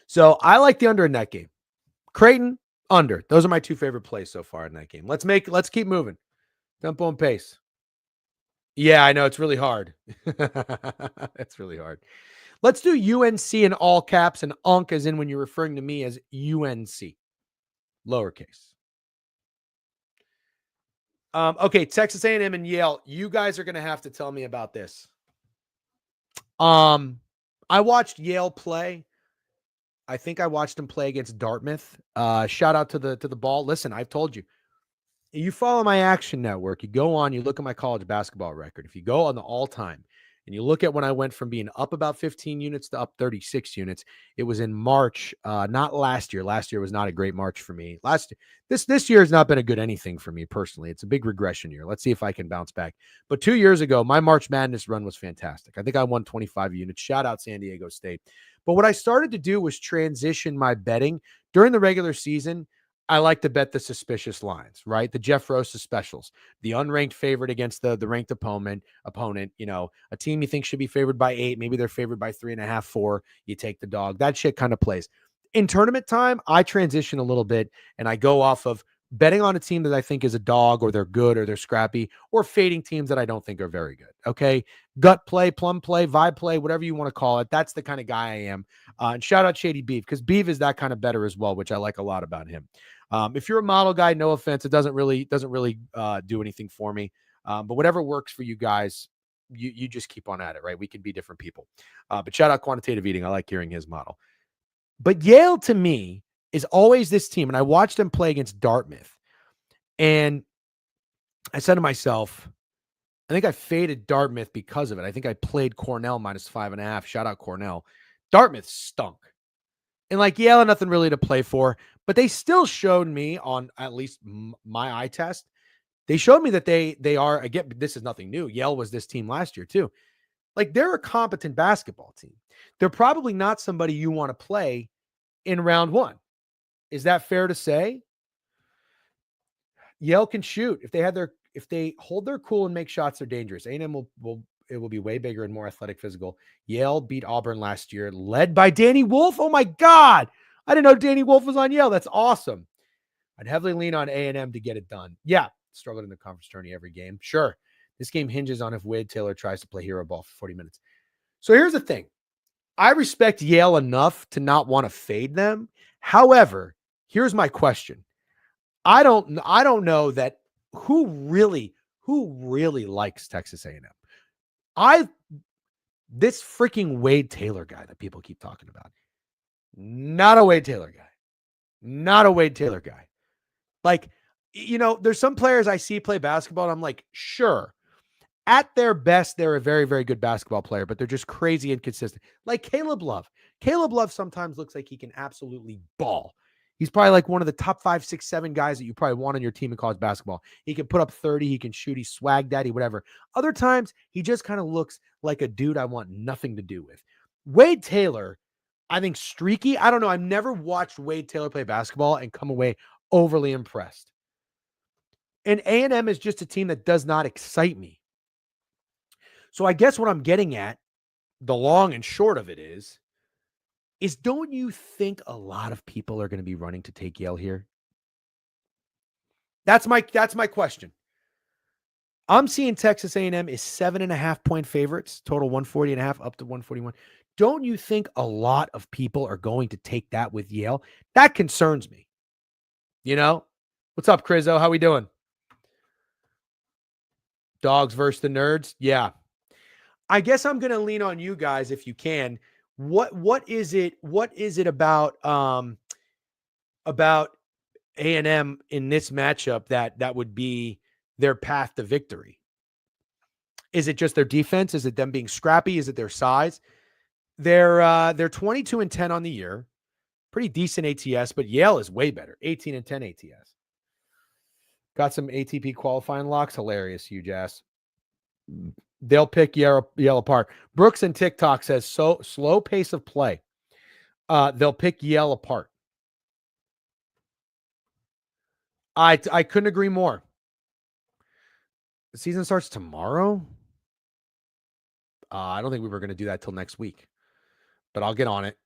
So I like the under in that game. Creighton, under. Those are my 2 favorite plays so far in that game. Let's keep moving. Tempo and pace. Yeah, I know. It's really hard. It's really hard. Let's do UNC in all caps and UNC as in when you're referring to me as UNC. Lowercase. Okay, Texas A&M and Yale. You guys are going to have to tell me about this. I watched Yale play. I think I watched him play against Dartmouth. Shout out to the ball. Listen, I've told you. You follow my Action Network. You go on, you look at my college basketball record. If you go on the all-time, and you look at when I went from being up about 15 units to up 36 units, it was in March, not last year. Last year was not a great March for me. This year has not been a good anything for me personally. It's a big regression year. Let's see if I can bounce back. But 2 years ago, my March Madness run was fantastic. I think I won 25 units. Shout out San Diego State. But what I started to do was transition my betting during the regular season. I like to bet the suspicious lines, right? The Jeff Rosa specials, the unranked favorite against the ranked opponent, a team you think should be favored by 8. Maybe they're favored by 3.5, 4. You take the dog. That shit kind of plays. In tournament time, I transition a little bit and I go off of betting on a team that I think is a dog or they're good or they're scrappy, or fading teams that I don't think are very good. Okay. Gut play, plum play, vibe play, whatever you want to call it. That's the kind of guy I am. And shout out Shady Beef, because Beef is that kind of better as well, which I like a lot about him. If you're a model guy, no offense, it doesn't really do anything for me. But whatever works for you guys, you just keep on at it, right? We can be different people. But shout out Quantitative Eating. I like hearing his model. But Yale to me is always this team. And I watched them play against Dartmouth. And I said to myself, I think I faded Dartmouth because of it. I think I played Cornell -5.5. Shout out Cornell. Dartmouth stunk. And like Yale had nothing really to play for, but they still showed me on at least my eye test. They showed me that they are, again, this is nothing new. Yale was this team last year too. Like, they're a competent basketball team. They're probably not somebody you want to play in round 1. Is that fair to say? Yale can shoot. If they hold their cool and make shots, they're dangerous. A&M will be way bigger and more athletic, physical. Yale beat Auburn last year, led by Danny Wolf. Oh my God. I didn't know Danny Wolf was on Yale. That's awesome. I'd heavily lean on A&M to get it done. Yeah. Struggled in the conference tourney every game. Sure. This game hinges on if Wade Taylor tries to play hero ball for 40 minutes. So here's the thing. I respect Yale enough to not want to fade them. However, here's my question. I don't know that who really likes Texas A&M. This freaking Wade Taylor guy that people keep talking about. Not a Wade Taylor guy. Not a Wade Taylor guy. Like, there's some players I see play basketball and I'm like, sure. At their best, they're a very, very good basketball player, but they're just crazy inconsistent. Like Caleb Love. Caleb Love sometimes looks like he can absolutely ball. He's probably like one of the top 5, 6, 7 guys that you probably want on your team in college basketball. He can put up 30. He can shoot. He's swag daddy, whatever. Other times, he just kind of looks like a dude I want nothing to do with. Wade Taylor, I think streaky. I don't know. I've never watched Wade Taylor play basketball and come away overly impressed. And A&M is just a team that does not excite me. So I guess what I'm getting at, the long and short of it is don't you think a lot of people are going to be running to take Yale here? That's my question. I'm seeing Texas A&M is 7.5 point favorites, total 140.5 up to 141. Don't you think a lot of people are going to take that with Yale? That concerns me. What's up, Crizzo? How we doing? Dogs versus the nerds? Yeah. I guess I'm going to lean on you guys if you can. What is it about A&M in this matchup that would be their path to victory? Is it just their defense? Is it them being scrappy? Is it their size? They're 22-10 on the year. Pretty decent ATS, but Yale is way better. 18-10 ATS. Got some ATP qualifying locks. Hilarious, huge ass. They'll pick Yale apart. Brooks and TikTok says, so slow pace of play. They'll pick Yale apart. I couldn't agree more. The season starts tomorrow. I don't think we were going to do that till next week, but I'll get on it.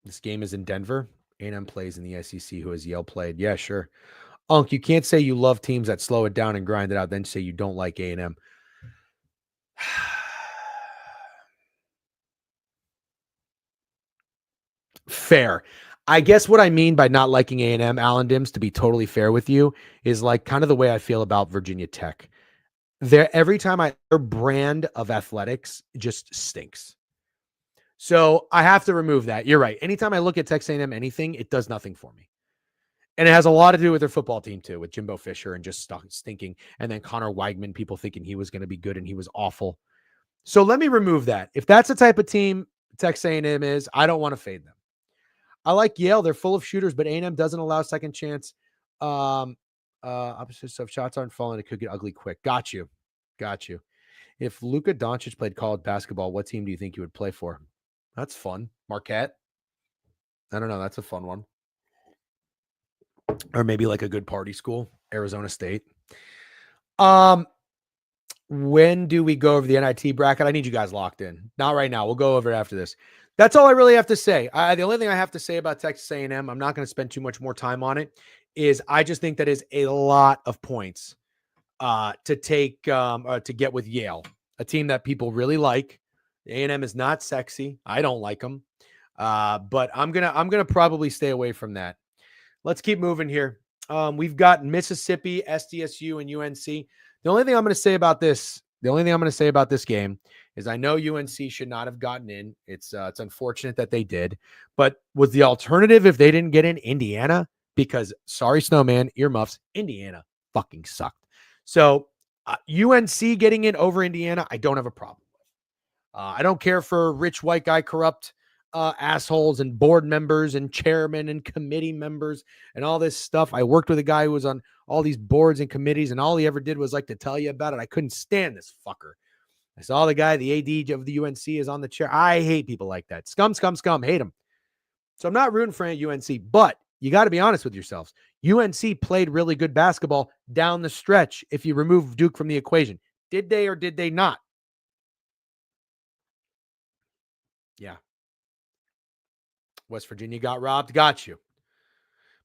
This game is in Denver. A&M plays in the SEC. Who has Yale played? Yeah, sure. Unk, you can't say you love teams that slow it down and grind it out, then say you don't like A&M. Fair. I guess what I mean by not liking A&M, Alan Dims, to be totally fair with you, is like kind of the way I feel about Virginia Tech. Every time their brand of athletics just stinks. So I have to remove that. You're right. Anytime I look at Texas A&M anything, it does nothing for me. And it has a lot to do with their football team too, with Jimbo Fisher and just stinking. And then Connor Weigman, people thinking he was going to be good and he was awful. So let me remove that. If that's the type of team Texas A&M is, I don't want to fade them. I like Yale. They're full of shooters, but A&M doesn't allow second chance. Opposite stuff. Shots aren't falling. It could get ugly quick. Got you. If Luka Doncic played college basketball, what team do you think you would play for? That's fun. Marquette. I don't know. That's a fun one. Or maybe like a good party school, Arizona State. When do we go over the NIT bracket? I need you guys locked in. Not right now. We'll go over it after this. That's all I really have to say. The only thing I have to say about Texas A&M, I'm not going to spend too much more time on it, is I just think that is a lot of points to take to get with Yale, a team that people really like. A&M is not sexy. I don't like them, but I'm gonna probably stay away from that. Let's keep moving here. We've got Mississippi, SDSU, and UNC. The only thing I'm going to say about this game is I know UNC should not have gotten in. It's unfortunate that they did, but was the alternative if they didn't get in Indiana? Because sorry, Snowman, earmuffs, Indiana fucking sucked. So UNC getting in over Indiana, I don't have a problem with. I don't care for rich white guy corrupt assholes and board members and chairmen and committee members and all this stuff. I worked with a guy who was on all these boards and committees, and all he ever did was like to tell you about it. I couldn't stand this fucker. I saw the guy, the AD of the UNC is on the chair. I hate people like that. Scum, hate him. So I'm not rooting for UNC, but you got to be honest with yourselves. UNC played really good basketball down the stretch if you remove Duke from the equation. Did they or did they not? Yeah. West Virginia got robbed. Got you.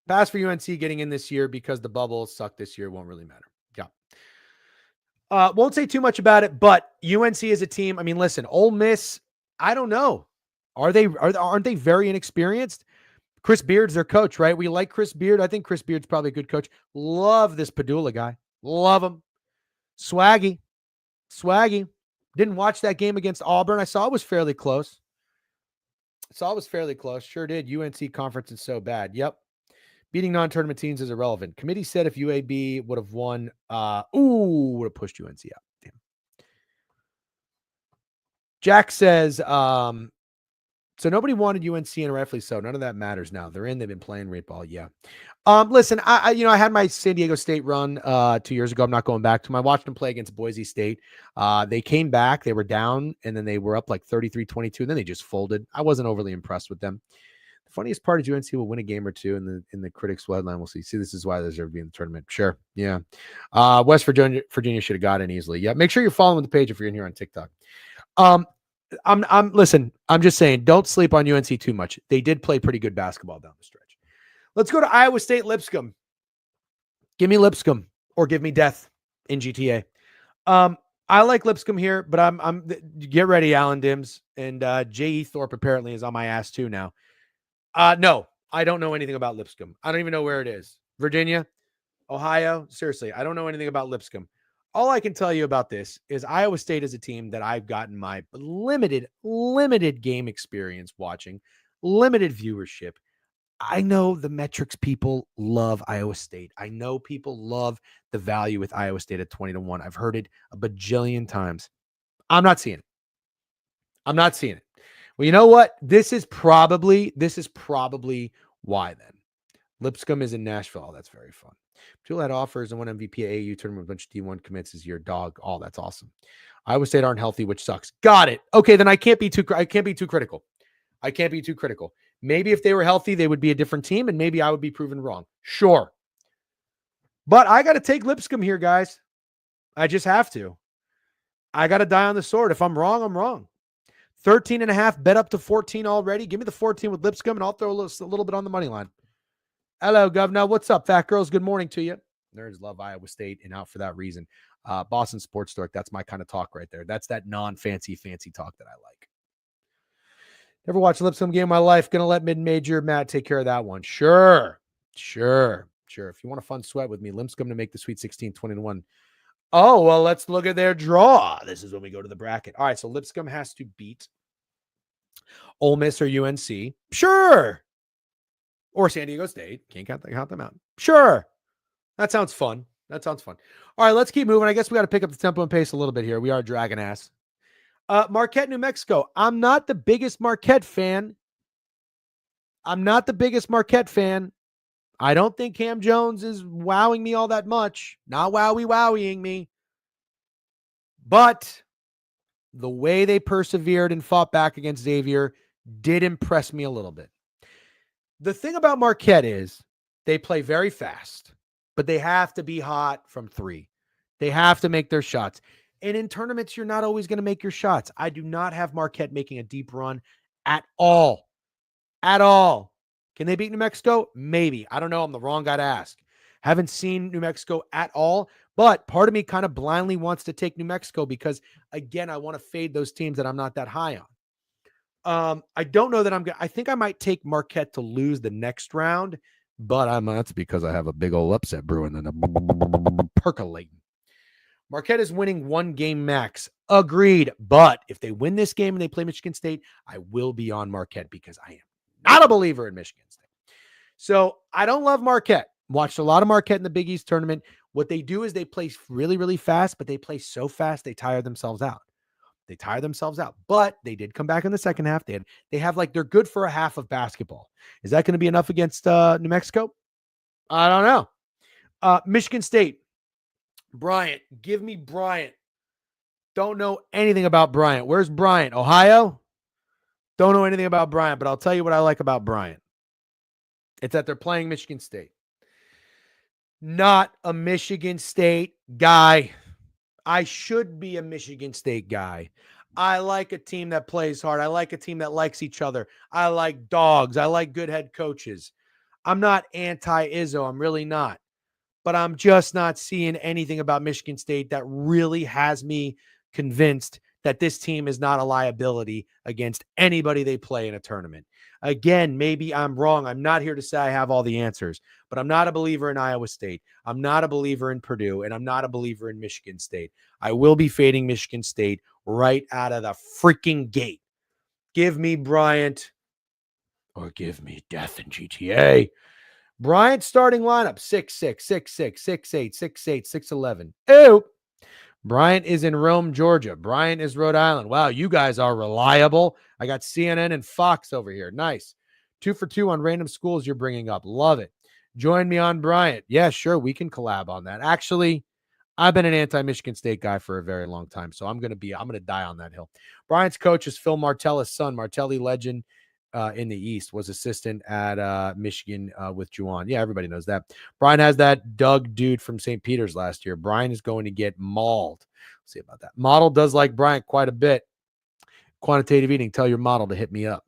Pass for UNC getting in this year because the bubble sucked this year. Won't really matter. Yeah. Won't say too much about it, but UNC is a team. I mean, listen, Ole Miss, I don't know. Aren't they very inexperienced? Chris Beard's their coach, right? We like Chris Beard. I think Chris Beard's probably a good coach. Love this Padula guy. Love him. Swaggy. Didn't watch that game against Auburn. I saw it was fairly close. Sure did. UNC conference is so bad. Yep. Beating non-tournament teams is irrelevant. Committee said if UAB would have won, would have pushed UNC out. Damn. Jack says, so nobody wanted UNC and rightfully so. None of that matters now. They're in. They've been playing great ball. Yeah. Listen, I had my San Diego State run 2 years ago. I'm not going back to them. I watched them play against Boise State. They came back. They were down, and then they were up like 33-22, and then they just folded. I wasn't overly impressed with them. The funniest part is UNC will win a game or two in the critics' headline. We'll see. See, this is why they deserve to be in the tournament. Sure. Yeah. West Virginia should have got in easily. Yeah. Make sure you're following the page if you're in here on TikTok. Listen, I'm just saying, don't sleep on UNC too much. They did play pretty good basketball down the stretch. Let's go to Iowa State Lipscomb. Give me Lipscomb or give me death in GTA. I like Lipscomb here, but I'm get ready, Alan Dims, and J.E. Thorpe apparently is on my ass too now. No, I don't know anything about Lipscomb. I don't even know where it is. Virginia, Ohio. Seriously, I don't know anything about Lipscomb. All I can tell you about this is Iowa State is a team that I've gotten my limited game experience watching, limited viewership. I know the metrics people love Iowa State. I know people love the value with Iowa State at 20-1. I've heard it a bajillion times. I'm not seeing it. Well, you know what? This is probably why then. Lipscomb is in Nashville. Oh, that's very fun. Jewel had offers and one MVP AAU tournament with a bunch of D1 commits is your dog. Oh, that's awesome. Iowa State aren't healthy, which sucks. Got it. Okay, then I can't be too critical. Maybe if they were healthy, they would be a different team, and maybe I would be proven wrong. Sure. But I got to take Lipscomb here, guys. I just have to. I got to die on the sword. If I'm wrong, I'm wrong. 13.5, bet up to 14 already. Give me the 14 with Lipscomb, and I'll throw a little bit on the money line. Hello, Governor. What's up, fat girls? Good morning to you. Nerds love Iowa State and out for that reason. Boston Sports Dork, that's my kind of talk right there. That's that non-fancy talk that I like. Never watched a Lipscomb game in my life. Gonna let mid-major Matt take care of that one. Sure. If you want a fun sweat with me, Lipscomb to make the Sweet 16, 20-1. Oh, well, let's look at their draw. This is when we go to the bracket. All right, so Lipscomb has to beat Ole Miss or UNC. Sure. Or San Diego State. Can't count them out. Sure. That sounds fun. All right, let's keep moving. I guess we got to pick up the tempo and pace a little bit here. We are dragging ass. Marquette, New Mexico. I'm not the biggest Marquette fan. I don't think Cam Jones is wowing me all that much. Not wowing me. But the way they persevered and fought back against Xavier did impress me a little bit. The thing about Marquette is they play very fast, but they have to be hot from three. They have to make their shots. And in tournaments, you're not always going to make your shots. I do not have Marquette making a deep run at all. At all. Can they beat New Mexico? Maybe. I don't know. I'm the wrong guy to ask. Haven't seen New Mexico at all, but part of me kind of blindly wants to take New Mexico because, again, I want to fade those teams that I'm not that high on. I don't know that I think I might take Marquette to lose the next round, but that's because I have a big old upset brewing and percolating. Marquette is winning 1 game max. Agreed. But if they win this game and they play Michigan State, I will be on Marquette because I am not a believer in Michigan State. So I don't love Marquette. Watched a lot of Marquette in the Big East tournament. What they do is they play really, really fast, but they play so fast they tire themselves out. But they did come back in the second half. They're good for a half of basketball. Is that going to be enough against New Mexico? I don't know. Michigan State. Bryant. Give me Bryant. Don't know anything about Bryant. Where's Bryant? Ohio? Don't know anything about Bryant, but I'll tell you what I like about Bryant. It's that they're playing Michigan State. Not a Michigan State guy. I should be a Michigan State guy. I like a team that plays hard. I like a team that likes each other. I like dogs. I like good head coaches. I'm not anti-Izzo. I'm really not. But I'm just not seeing anything about Michigan State that really has me convinced that this team is not a liability against anybody they play in a tournament. Again, maybe I'm wrong. I'm not here to say I have all the answers, but I'm not a believer in Iowa State. I'm not a believer in Purdue, and I'm not a believer in Michigan State. I will be fading Michigan State right out of the freaking gate. Give me Bryant or give me death in GTA. Bryant starting lineup 6'6, 6'6, 6'8, 6'8, 6'11. Ew. Bryant is in Rome, Georgia. Bryant is Rhode Island. Wow, you guys are reliable. I got CNN and Fox over here. Nice. 2 for 2 on random schools you're bringing up. Love it. Join me on Bryant. Yeah, sure. We can collab on that. Actually, I've been an anti-Michigan State guy for a very long time, so I'm going to die on that hill. Bryant's coach is Phil Martella's son. Martelli legend in the East, was assistant at Michigan with Juwan. Yeah, everybody knows that. Brian has that Doug dude from St. Peter's last year. Brian is going to get mauled. Let's see about that. Model does like Bryant quite a bit. Quantitative eating. Tell your model to hit me up.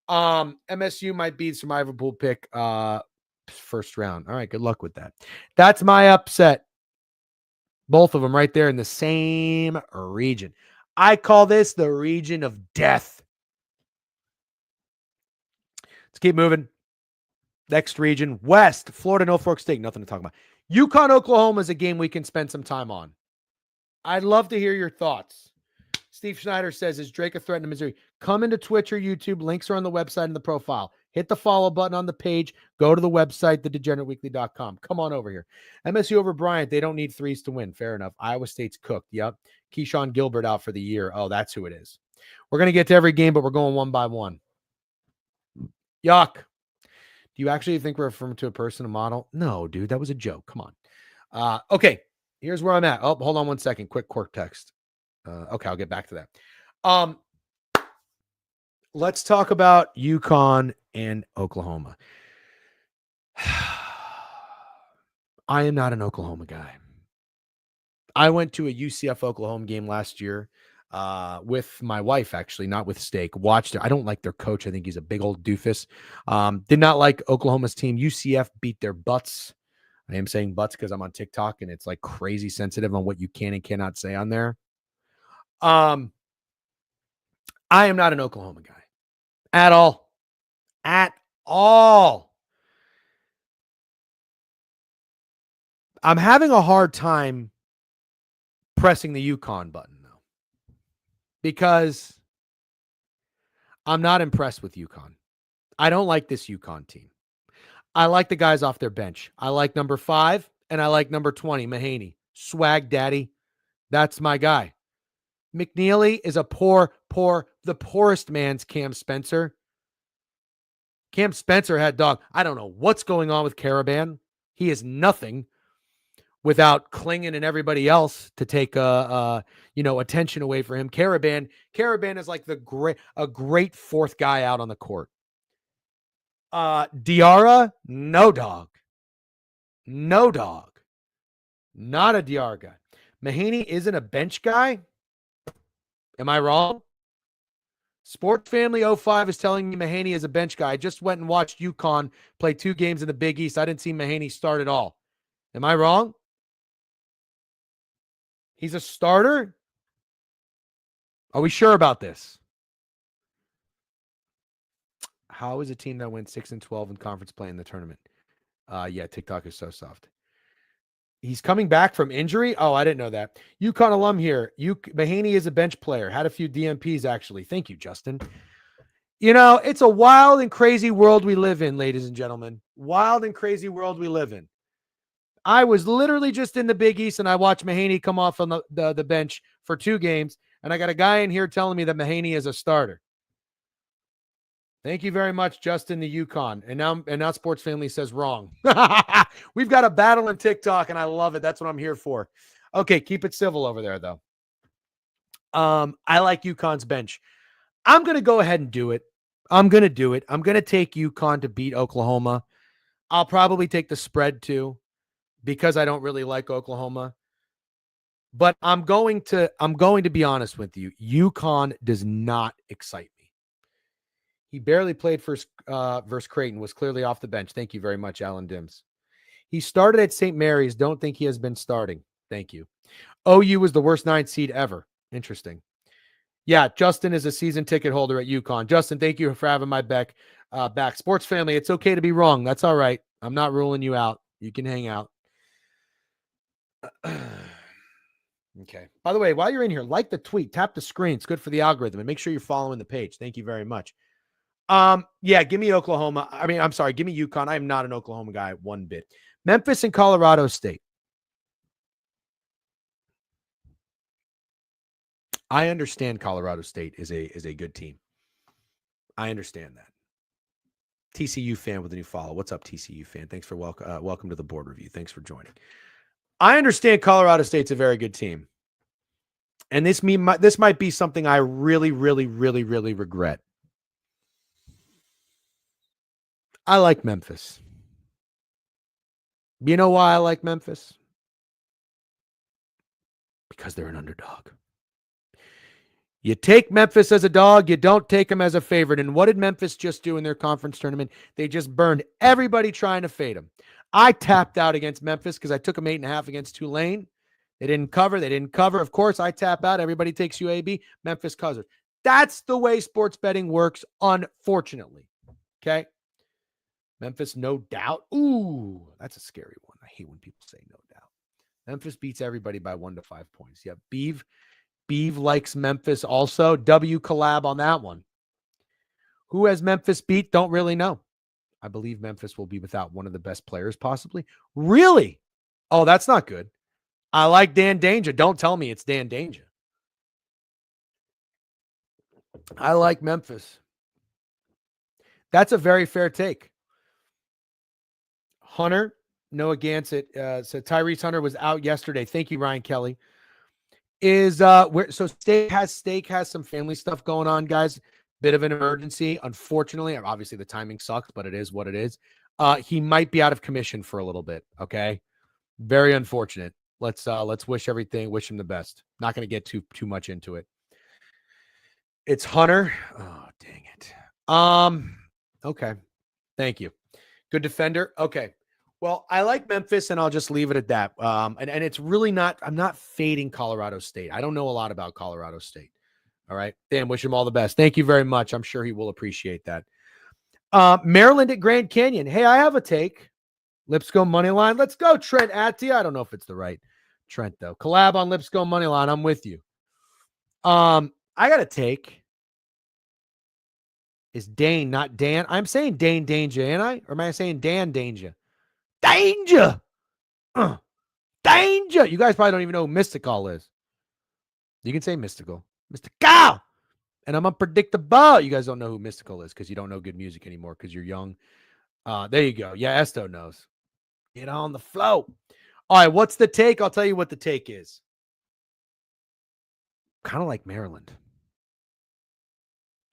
MSU might be some Liverpool pick first round. All right, good luck with that. That's my upset. Both of them right there in the same region. I call this the region of death. Let's keep moving. Next region, West, Florida, Norfolk State. Nothing to talk about. UConn, Oklahoma is a game we can spend some time on. I'd love to hear your thoughts. Steve Schneider says, is Drake a threat to Missouri? Come into Twitch or YouTube. Links are on the website and the profile. Hit the follow button on the page. Go to the website, thedegenerateweekly.com. Come on over here. MSU over Bryant. They don't need threes to win. Fair enough. Iowa State's cooked. Yep. Keyshawn Gilbert out for the year. Oh, that's who it is. We're going to get to every game, but we're going one by one. Yuck. Do you actually think we're referring to a person, a model? No, dude, that was a joke. Come on. Okay, here's where I'm at. Oh, hold on one second. Quick quirk text. Okay, I'll get back to that. Let's talk about UConn and Oklahoma. I am not an Oklahoma guy. I went to a UCF Oklahoma game last year with my wife, actually, not with Steak. Watched it. I don't like their coach. I think he's a big old doofus. Did not like Oklahoma's team. UCF beat their butts. I am saying butts because I'm on TikTok and it's like crazy sensitive on what you can and cannot say on there. I am not an Oklahoma guy at all. At all. I'm having a hard time pressing the UConn button, though, because I'm not impressed with UConn. I don't like this UConn team. I like the guys off their bench. I like number 5 and I like number 20, Mahaney. Swag daddy. That's my guy. McNeely is the poorest man's Cam Spencer. Cam Spencer had dog. I don't know what's going on with Caravan. He is nothing without Klingin and everybody else to take attention away from him. Caravan is like a great fourth guy out on the court. Diarra, no dog. No dog. Not a Diarra guy. Mahaney isn't a bench guy. Am I wrong? Sports Family 05 is telling me Mahaney is a bench guy. I just went and watched UConn play 2 games in the Big East. I didn't see Mahaney start at all. Am I wrong? He's a starter? Are we sure about this? How is a team that went 6-12 in conference play in the tournament? Yeah, TikTok is so soft. He's coming back from injury? Oh, I didn't know that. UConn alum here. Mahaney is a bench player. Had a few DMPs, actually. Thank you, Justin. It's a wild and crazy world we live in, ladies and gentlemen. Wild and crazy world we live in. I was literally just in the Big East, and I watched Mahaney come off on the bench for 2 games, and I got a guy in here telling me that Mahaney is a starter. Thank you very much, Justin, the UConn. And now Sports Family says wrong. We've got a battle on TikTok, and I love it. That's what I'm here for. Okay, keep it civil over there, though. I like UConn's bench. I'm going to go ahead and do it. I'm going to do it. I'm going to take UConn to beat Oklahoma. I'll probably take the spread, too, because I don't really like Oklahoma. But I'm going to be honest with you. UConn does not excite me. He barely played versus Creighton, was clearly off the bench. Thank you very much, Alan Dims. He started at St. Mary's. Don't think he has been starting. Thank you. OU was the worst 9 seed ever. Interesting. Yeah, Justin is a season ticket holder at UConn. Justin, thank you for having my back. Sports Family, it's okay to be wrong. That's all right. I'm not ruling you out. You can hang out. Okay. By the way, while you're in here, like the tweet, tap the screen. It's good for the algorithm, and make sure you're following the page. Thank you very much. Yeah, give me Oklahoma. I'm sorry, give me UConn. I am not an Oklahoma guy one bit. Memphis and Colorado State. I understand Colorado State is a good team. I understand that. TCU fan with a new follow. What's up, TCU fan? Thanks for welcome to the board review. Thanks for joining. I understand Colorado State's a very good team. And this might be something I really, really, really, really regret. I like Memphis. You know why I like Memphis? Because they're an underdog. You take Memphis as a dog, you don't take them as a favorite. And what did Memphis just do in their conference tournament? They just burned everybody trying to fade them. I tapped out against Memphis because I took them 8.5 against Tulane. They didn't cover. Of course, I tap out. Everybody takes UAB. Memphis covers. That's the way sports betting works, unfortunately. Okay? Memphis, no doubt. Ooh, that's a scary one. I hate when people say no doubt. Memphis beats everybody by 1 to 5 points. Yeah, Beeve likes Memphis also. W collab on that one. Who has Memphis beat? Don't really know. I believe Memphis will be without one of the best players possibly. Really? Oh, that's not good. I like Dan Danger. Don't tell me it's Dan Danger. I like Memphis. That's a very fair take. Hunter, Noah Gansett said Tyrese Hunter was out yesterday. Thank you, Ryan Kelly. Steak has some family stuff going on, guys. Bit of an emergency. Unfortunately, obviously the timing sucks, but it is what it is. He might be out of commission for a little bit. Okay. Very unfortunate. Let's wish him the best. Not going to get too much into it. It's Hunter. Oh, dang it. Okay. Thank you. Good defender. Okay. Well, I like Memphis, and I'll just leave it at that. And it's really not, I'm not fading Colorado State. I don't know a lot about Colorado State. All right. Dan, wish him all the best. Thank you very much. I'm sure he will appreciate that. Maryland at Grand Canyon. Hey, I have a take. Lipscomb money line. Let's go, Trent Attia. I don't know if it's the right Trent, though. Collab on Lipscomb money line. I'm with you. I got a take. Is Dane, not Dan. I'm saying Dane Danger, ain't I? Or am I saying Dan Danger? Danger! Danger! You guys probably don't even know who Mystical is. You can say Mystical. Mystical! And I'm unpredictable. You guys don't know who Mystical is because you don't know good music anymore because you're young. There you go. Yeah, Esto knows. Get on the flow. All right, what's the take? I'll tell you what the take is. Kind of like Maryland.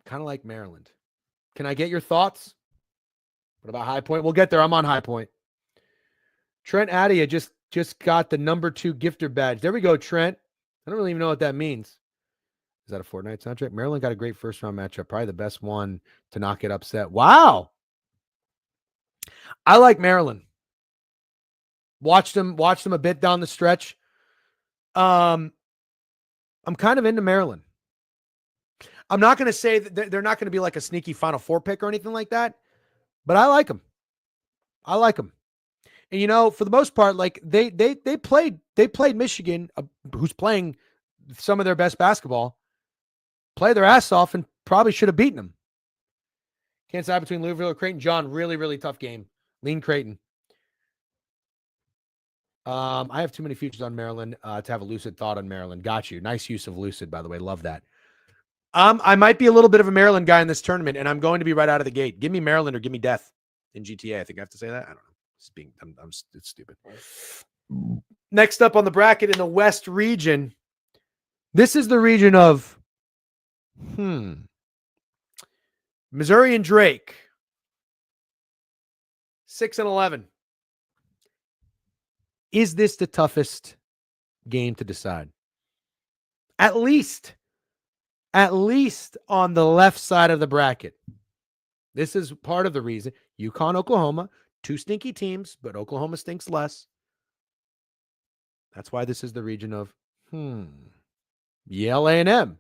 Kind of like Maryland. Can I get your thoughts? What about High Point? We'll get there. I'm on High Point. Trent Adia just got the number 2 gifter badge. There we go, Trent. I don't really even know what that means. Is that a Fortnite soundtrack? Maryland got a great first round matchup. Probably the best one to not get upset. Wow. I like Maryland. Watched them a bit down the stretch. I'm kind of into Maryland. I'm not going to say that they're not going to be like a sneaky Final Four pick or anything like that, but I like them. I like them. And you know, for the most part, like they played Michigan, who's playing some of their best basketball, play their ass off, and probably should have beaten them. Can't decide between Louisville or Creighton. John, really, really tough game. Lean Creighton. I have too many futures on Maryland to have a lucid thought on Maryland. Got you. Nice use of lucid, by the way. Love that. I might be a little bit of a Maryland guy in this tournament, and I'm going to be right out of the gate. Give me Maryland or give me death in GTA. I think I have to say that. I don't know. It's stupid. Next up on the bracket in the West region. This is the region of Missouri and Drake. 6-11. Is this the toughest game to decide? At least on the left side of the bracket. This is part of the reason. UConn, Oklahoma, 2 stinky teams, but Oklahoma stinks less. That's why this is the region of Yale A&M.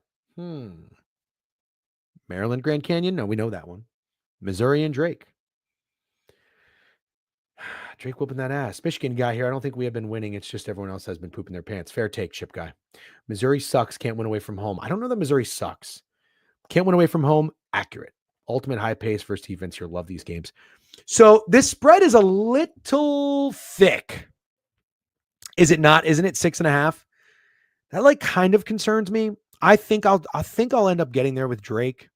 Maryland, Grand Canyon. No, we know that one. Missouri and Drake. Drake whooping that ass. Michigan guy here. I don't think we have been winning. It's just everyone else has been pooping their pants. Fair take, Chip guy. Missouri sucks. Can't win away from home. I don't know that Missouri sucks. Can't win away from home. Accurate. Ultimate high pace versus defense here. Love these games. So this spread is a little thick. Is it not? Isn't it 6.5? That like kind of concerns me. I think I'll end up getting there with Drake.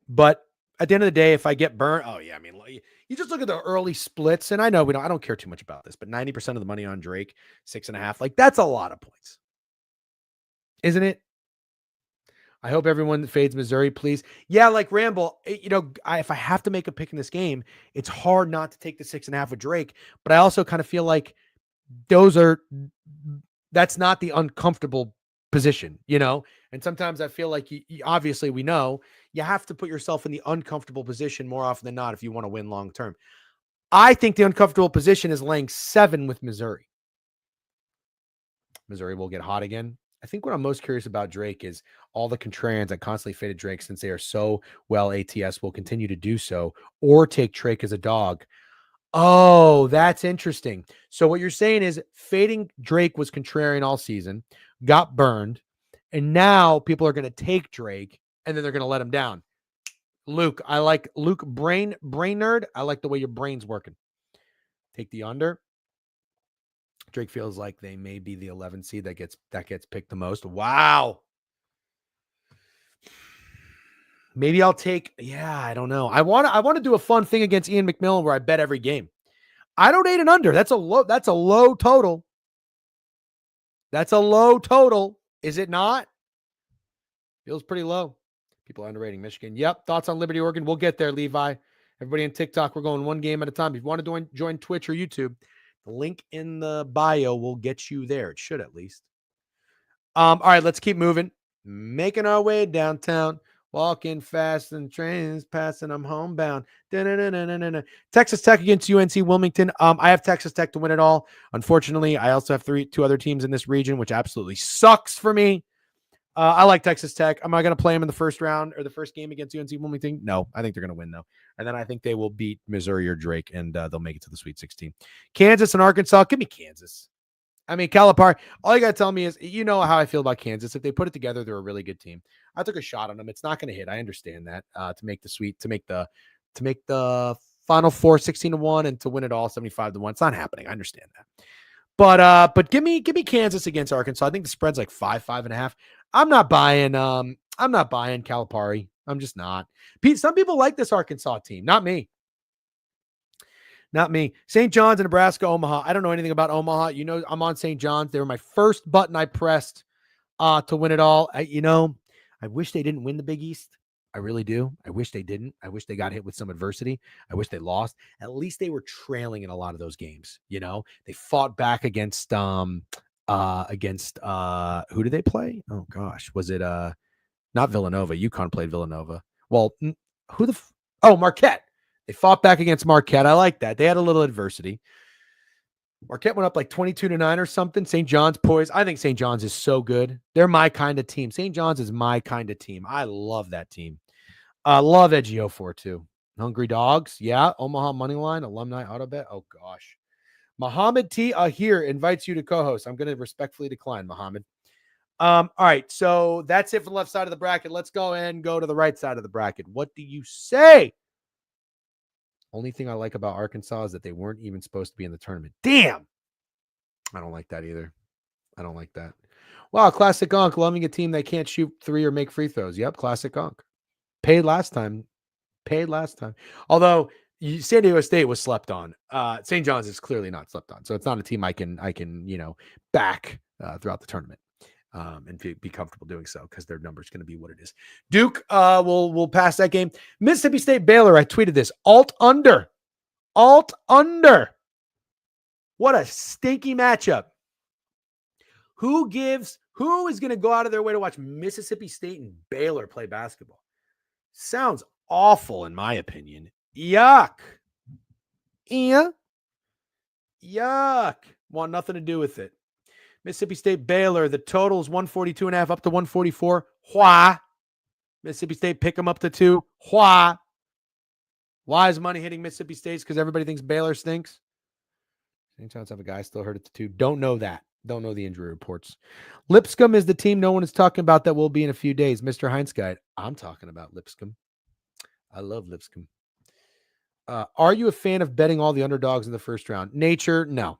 But at the end of the day, if I get burnt, I mean, you just look at the early splits, and I know I don't care too much about this, but 90% of the money on Drake, 6.5, like that's a lot of points, isn't it? I hope everyone fades Missouri, please. Yeah, like Ramble, if I have to make a pick in this game, it's hard not to take the 6.5 with Drake, but I also kind of feel like that's not the uncomfortable position, And sometimes I feel like obviously we know you have to put yourself in the uncomfortable position more often than not if you want to win long term. I think the uncomfortable position is laying 7 with Missouri. Missouri will get hot again. I think what I'm most curious about Drake is all the contrarians that constantly faded Drake since they are so well ATS will continue to do so or take Drake as a dog. Oh, that's interesting. So what you're saying is fading Drake was contrarian all season, got burned, and now people are going to take Drake and then they're going to let him down. Luke, I like Luke brain nerd. I like the way your brain's working. Take the under. Drake feels like they may be the 11 seed that gets picked the most. Wow. Maybe I'll take. Yeah, I don't know. I want to do a fun thing against Ian McMillan where I bet every game. I don't 8 and under. That's a low total. That's a low total. Is it not? Feels pretty low. People are underrating Michigan. Yep. Thoughts on Liberty, Oregon? We'll get there, Levi. Everybody on TikTok, we're going one game at a time. If you want to join Twitch or YouTube, the link in the bio will get you there. It should at least. All right, let's keep moving. Making our way downtown. Walking fast and trains passing. I'm homebound. Texas Tech against UNC Wilmington. I have Texas Tech to win it all. Unfortunately, I also have 2 other teams in this region, which absolutely sucks for me. I like Texas Tech. Am I going to play them in the first round or the first game against UNC Wilmington? No, I think they're going to win, though. And then I think they will beat Missouri or Drake, and they'll make it to the Sweet 16. Kansas and Arkansas. Give me Kansas. I mean, Calipari, all you got to tell me is, you know how I feel about Kansas. If they put it together, they're a really good team. I took a shot on them. It's not going to hit. I understand that. To make the Final Four 16-1 and to win it all 75-1. It's not happening. I understand that. But give me Kansas against Arkansas. I think the spread's like 5.5. I'm not buying Calipari. I'm just not. Pete, some people like this Arkansas team. Not me. Not me. St. John's, Nebraska, Omaha. I don't know anything about Omaha. You know, I'm on St. John's. They were my first button I pressed to win it all. I wish they didn't win the Big East. I really do. I wish they didn't. I wish they got hit with some adversity. I wish they lost. At least they were trailing in a lot of those games. You know, they fought back against who did they play? Oh gosh, was it not Villanova? UConn played Villanova. Well, Marquette. They fought back against Marquette. I like that. They had a little adversity. Marquette went up like 22-9 or something. St. John's poised. I think St. John's is so good. They're my kind of team. St. John's is my kind of team. I love that team. Love Ejiofor too. Hungry Dogs. Yeah. Omaha Moneyline. Alumni Auto Bet. Oh, gosh. Muhammad T. Ahir invites you to co-host. I'm going to respectfully decline, Muhammad. All right. So that's it for the left side of the bracket. Let's go and go to the right side of the bracket. What do you say? Only thing I like about Arkansas is that they weren't even supposed to be in the tournament. Damn. I don't like that either. I don't like that. Wow, classic Unk, loving a team that can't shoot three or make free throws. Yep, classic Unk. Paid last time. Although San Diego State was slept on. St. John's is clearly not slept on. So it's not a team I can back throughout the tournament. And be comfortable doing so because their number is going to be what it is. Duke will pass that game. Mississippi State Baylor. I tweeted this. Alt under. What a stinky matchup. Who is going to go out of their way to watch Mississippi State and Baylor play basketball? Sounds awful in my opinion. Yuck. Yeah. Yuck. Want nothing to do with it. Mississippi State Baylor, the total is 142.5 up to 144. Why? Mississippi State pick them up to 2. Why? Why is money hitting Mississippi State? Because everybody thinks Baylor stinks. St. John's have a guy still hurt at the 2. Don't know that. Don't know the injury reports. Lipscomb is the team no one is talking about that will be in a few days. Mr. Heinz Guide. I'm talking about Lipscomb. I love Lipscomb. Are you a fan of betting all the underdogs in the first round? Nature? No.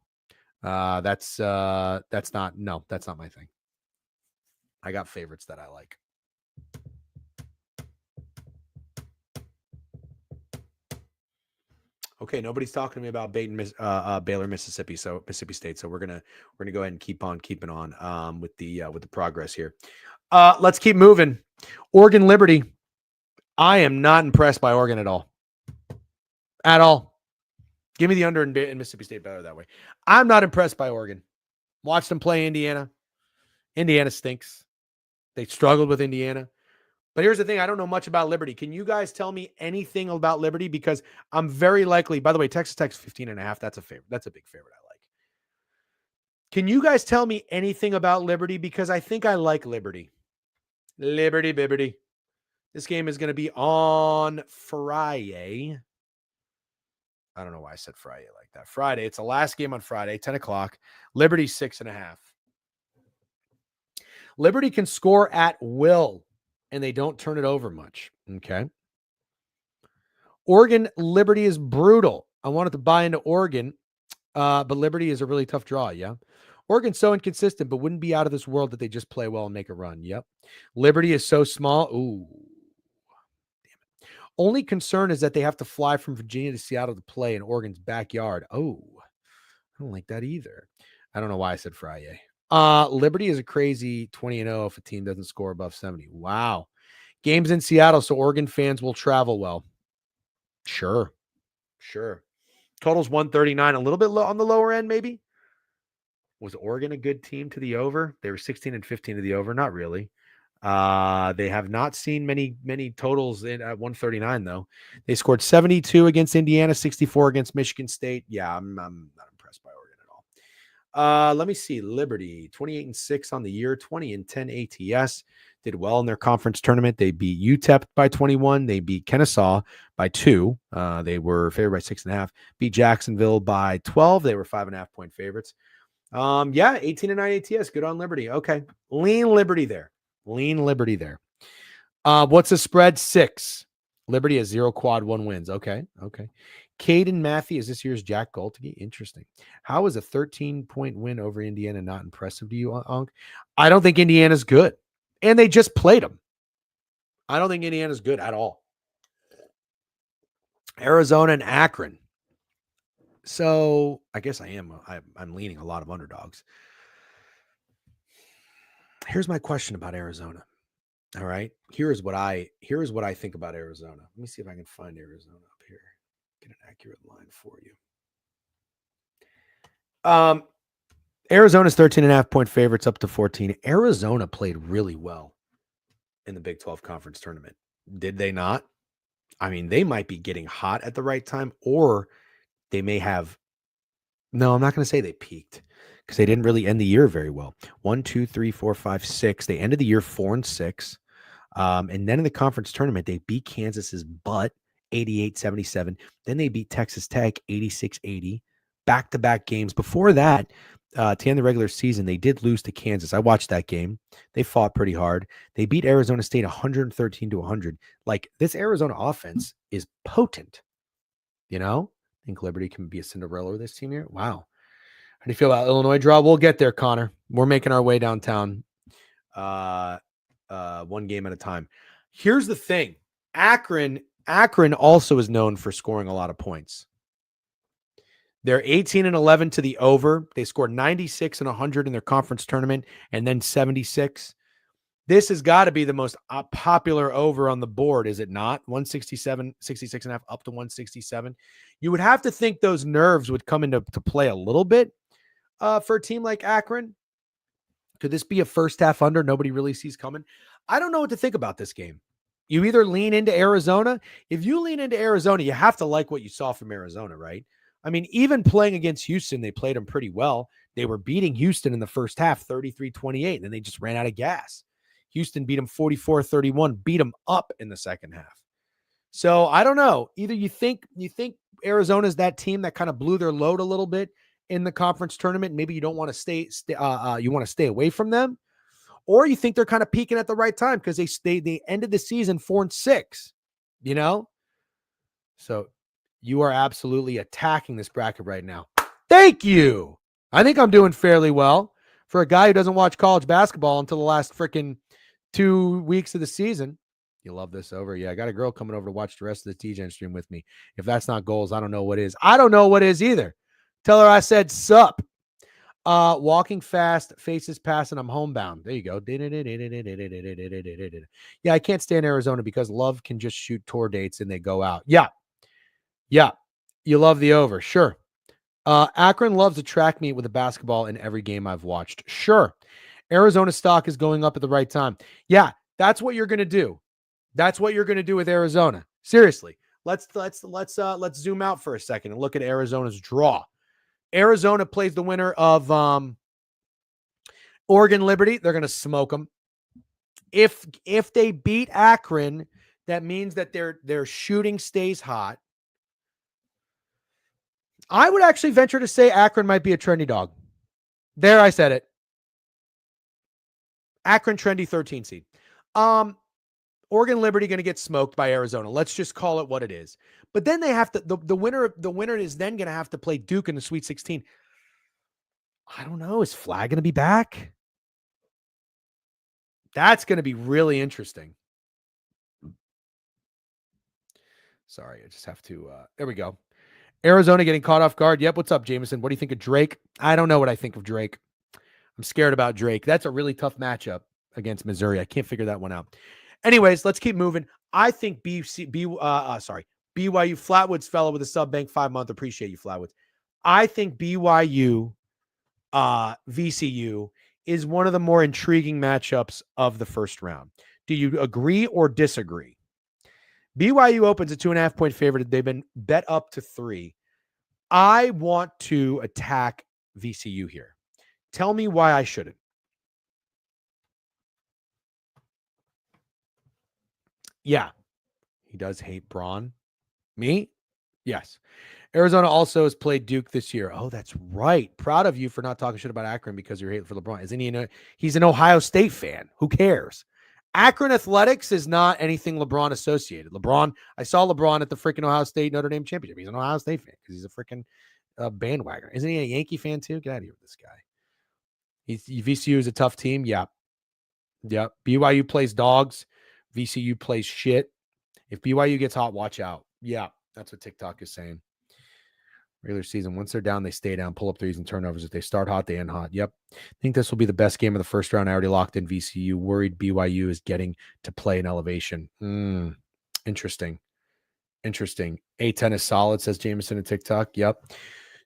That's not my thing. I got favorites that I like. Okay, nobody's talking to me about Baylor, Mississippi State. So we're gonna go ahead and keep on keeping on with the progress here. Let's keep moving. Oregon Liberty. I am not impressed by Oregon at all. At all. Give me the under in Mississippi State Baylor that way. I'm not impressed by Oregon. Watched them play Indiana. Indiana stinks. They struggled with Indiana. But here's the thing. I don't know much about Liberty. Can you guys tell me anything about Liberty? Because I'm very likely, by the way, Texas Tech's 15.5. That's a favorite. That's a big favorite I like. Can you guys tell me anything about Liberty? Because I think I like Liberty. Liberty, Biberty. This game is going to be on Friday. I don't know why I said Friday like that. Friday. It's the last game on Friday, 10 o'clock. Liberty 6.5. Liberty can score at will, and they don't turn it over much. Okay. Oregon, Liberty is brutal. I wanted to buy into Oregon, but Liberty is a really tough draw. Yeah. Oregon's so inconsistent, but wouldn't be out of this world that they just play well and make a run. Yep. Liberty is so small. Ooh. Damn it. Only concern is that they have to fly from Virginia to Seattle to play in Oregon's backyard. Oh, I don't like that either. I don't know why I said Friday. Liberty is a crazy 20-0 if a team doesn't score above 70. Wow. Games in Seattle, so Oregon fans will travel well. Sure. Total's 139, a little bit low on the lower end, maybe. Was Oregon a good team to the over? They were 16-15 to the over. Not really. They have not seen many totals at 139 though. They scored 72 against Indiana, 64 against Michigan State. Yeah, I'm not impressed by Oregon at all. Let me see. Liberty 28-6 on the year, 20-10 ATS. Did well in their conference tournament. They beat UTEP by 21. They beat Kennesaw by 2. They were favored by 6.5. Beat Jacksonville by 12. They were 5.5 point favorites. 18-9 ATS. Good on Liberty. Okay. Lean Liberty there. What's the spread? 6. Liberty has 0 quad 1 wins. Okay. Caden Matthew is this year's Jack Goltke. Interesting. How is a 13-point win over Indiana not impressive to you, Unc? I don't think Indiana's good. And they just played them. I don't think Indiana's good at all. Arizona and Akron. So I guess I'm leaning a lot of underdogs. Here's my question about Arizona. All right. Here's what I think about Arizona. Let me see if I can find Arizona up here. Get an accurate line for you. Arizona's 13.5-point favorites up to 14. Arizona played really well in the Big 12 conference tournament. Did they not? I mean, they might be getting hot at the right time, or they may have. No, I'm not going to say they peaked because they didn't really end the year very well. 1, 2, 3, 4, 5, 6. They ended the year 4-6. And then in the conference tournament, they beat Kansas's butt 88-77. Then they beat Texas Tech 86-80. Back-to-back games. Before that, to end the regular season, they did lose to Kansas. I watched that game. They fought pretty hard. They beat Arizona State 113-100. Like, this Arizona offense is potent. You know? I think Liberty can be a Cinderella with this team here. Wow. How do you feel about Illinois draw? We'll get there, Connor. We're making our way downtown. One game at a time. Here's the thing. Akron also is known for scoring a lot of points. They're 18-11 to the over. They scored 96 and 100 in their conference tournament and then 76. This has got to be the most popular over on the board, is it not? 167, 66.5 up to 167. You would have to think those nerves would come into play a little bit for a team like Akron. Could this be a first half under nobody really sees coming? I don't know what to think about this game. You either lean into Arizona. If you lean into Arizona, you have to like what you saw from Arizona, right? I mean, even playing against Houston, they played them pretty well. They were beating Houston in the first half, 33-28, and then they just ran out of gas. Houston beat them 44-31, beat them up in the second half. So I don't know. Either you think Arizona's that team that kind of blew their load a little bit in the conference tournament. Maybe you don't want to you want to stay away from them, or you think they're kind of peaking at the right time because they ended the season 4-6, you know? So you are absolutely attacking this bracket right now. Thank you. I think I'm doing fairly well for a guy who doesn't watch college basketball until the last freaking 2 weeks of the season. You love this over. Yeah, I got a girl coming over to watch the rest of the TGen stream with me. If that's not goals, I don't know what is. I don't know what is either. Tell her I said sup. Walking fast, faces passing, I'm homebound. There you go. Yeah, I can't stand Arizona because Love can just shoot tour dates and they go out. Yeah. You love the over. Sure. Akron loves to track meet with a basketball in every game I've watched. Sure. Arizona stock is going up at the right time. Yeah, that's what you're going to do. That's what you're going to do with Arizona. Seriously. Let's zoom out for a second and look at Arizona's draw. Arizona plays the winner of Oregon Liberty. They're going to smoke them. If they beat Akron, that means that their shooting stays hot. I would actually venture to say Akron might be a trendy dog. There, I said it. Akron trendy 13 seed. Oregon Liberty going to get smoked by Arizona. Let's just call it what it is. But then they have to the winner is then going to have to play Duke in the Sweet 16. I don't know. Is Flag going to be back? That's going to be really interesting. Sorry, I just have to there we go. Arizona getting caught off guard. Yep. What's up, Jameson? What do you think of Drake? I don't know what I think of Drake. I'm scared about Drake. That's a really tough matchup against Missouri. I can't figure that one out. Anyways, let's keep moving. I think BYU Flatwoods fellow with a sub bank 5-month. Appreciate you, Flatwoods. I think BYU VCU is one of the more intriguing matchups of the first round. Do you agree or disagree? BYU opens a 2.5-point favorite. They've been bet up to 3. I want to attack VCU here. Tell me why I shouldn't. Yeah. He does hate Braun. Me? Yes. Arizona also has played Duke this year. Oh, that's right. Proud of you for not talking shit about Akron because you're hating for LeBron. Isn't he? He's an Ohio State fan. Who cares? Akron Athletics is not anything LeBron associated. I saw LeBron at the freaking Ohio State Notre Dame championship. He's an Ohio State fan because he's a freaking bandwagoner. Isn't he a Yankee fan too? Get out of here with this guy. VCU is a tough team. Yeah. Yeah. BYU plays dogs. VCU plays shit. If BYU gets hot, watch out. Yeah. That's what TikTok is saying. Regular season, once they're down, they stay down, pull up threes and turnovers. If they start hot, they end hot. Yep. I think this will be the best game of the first round. I already locked in VCU. Worried BYU is getting to play in elevation. Interesting. A10 is solid, says Jameson in TikTok. Yep.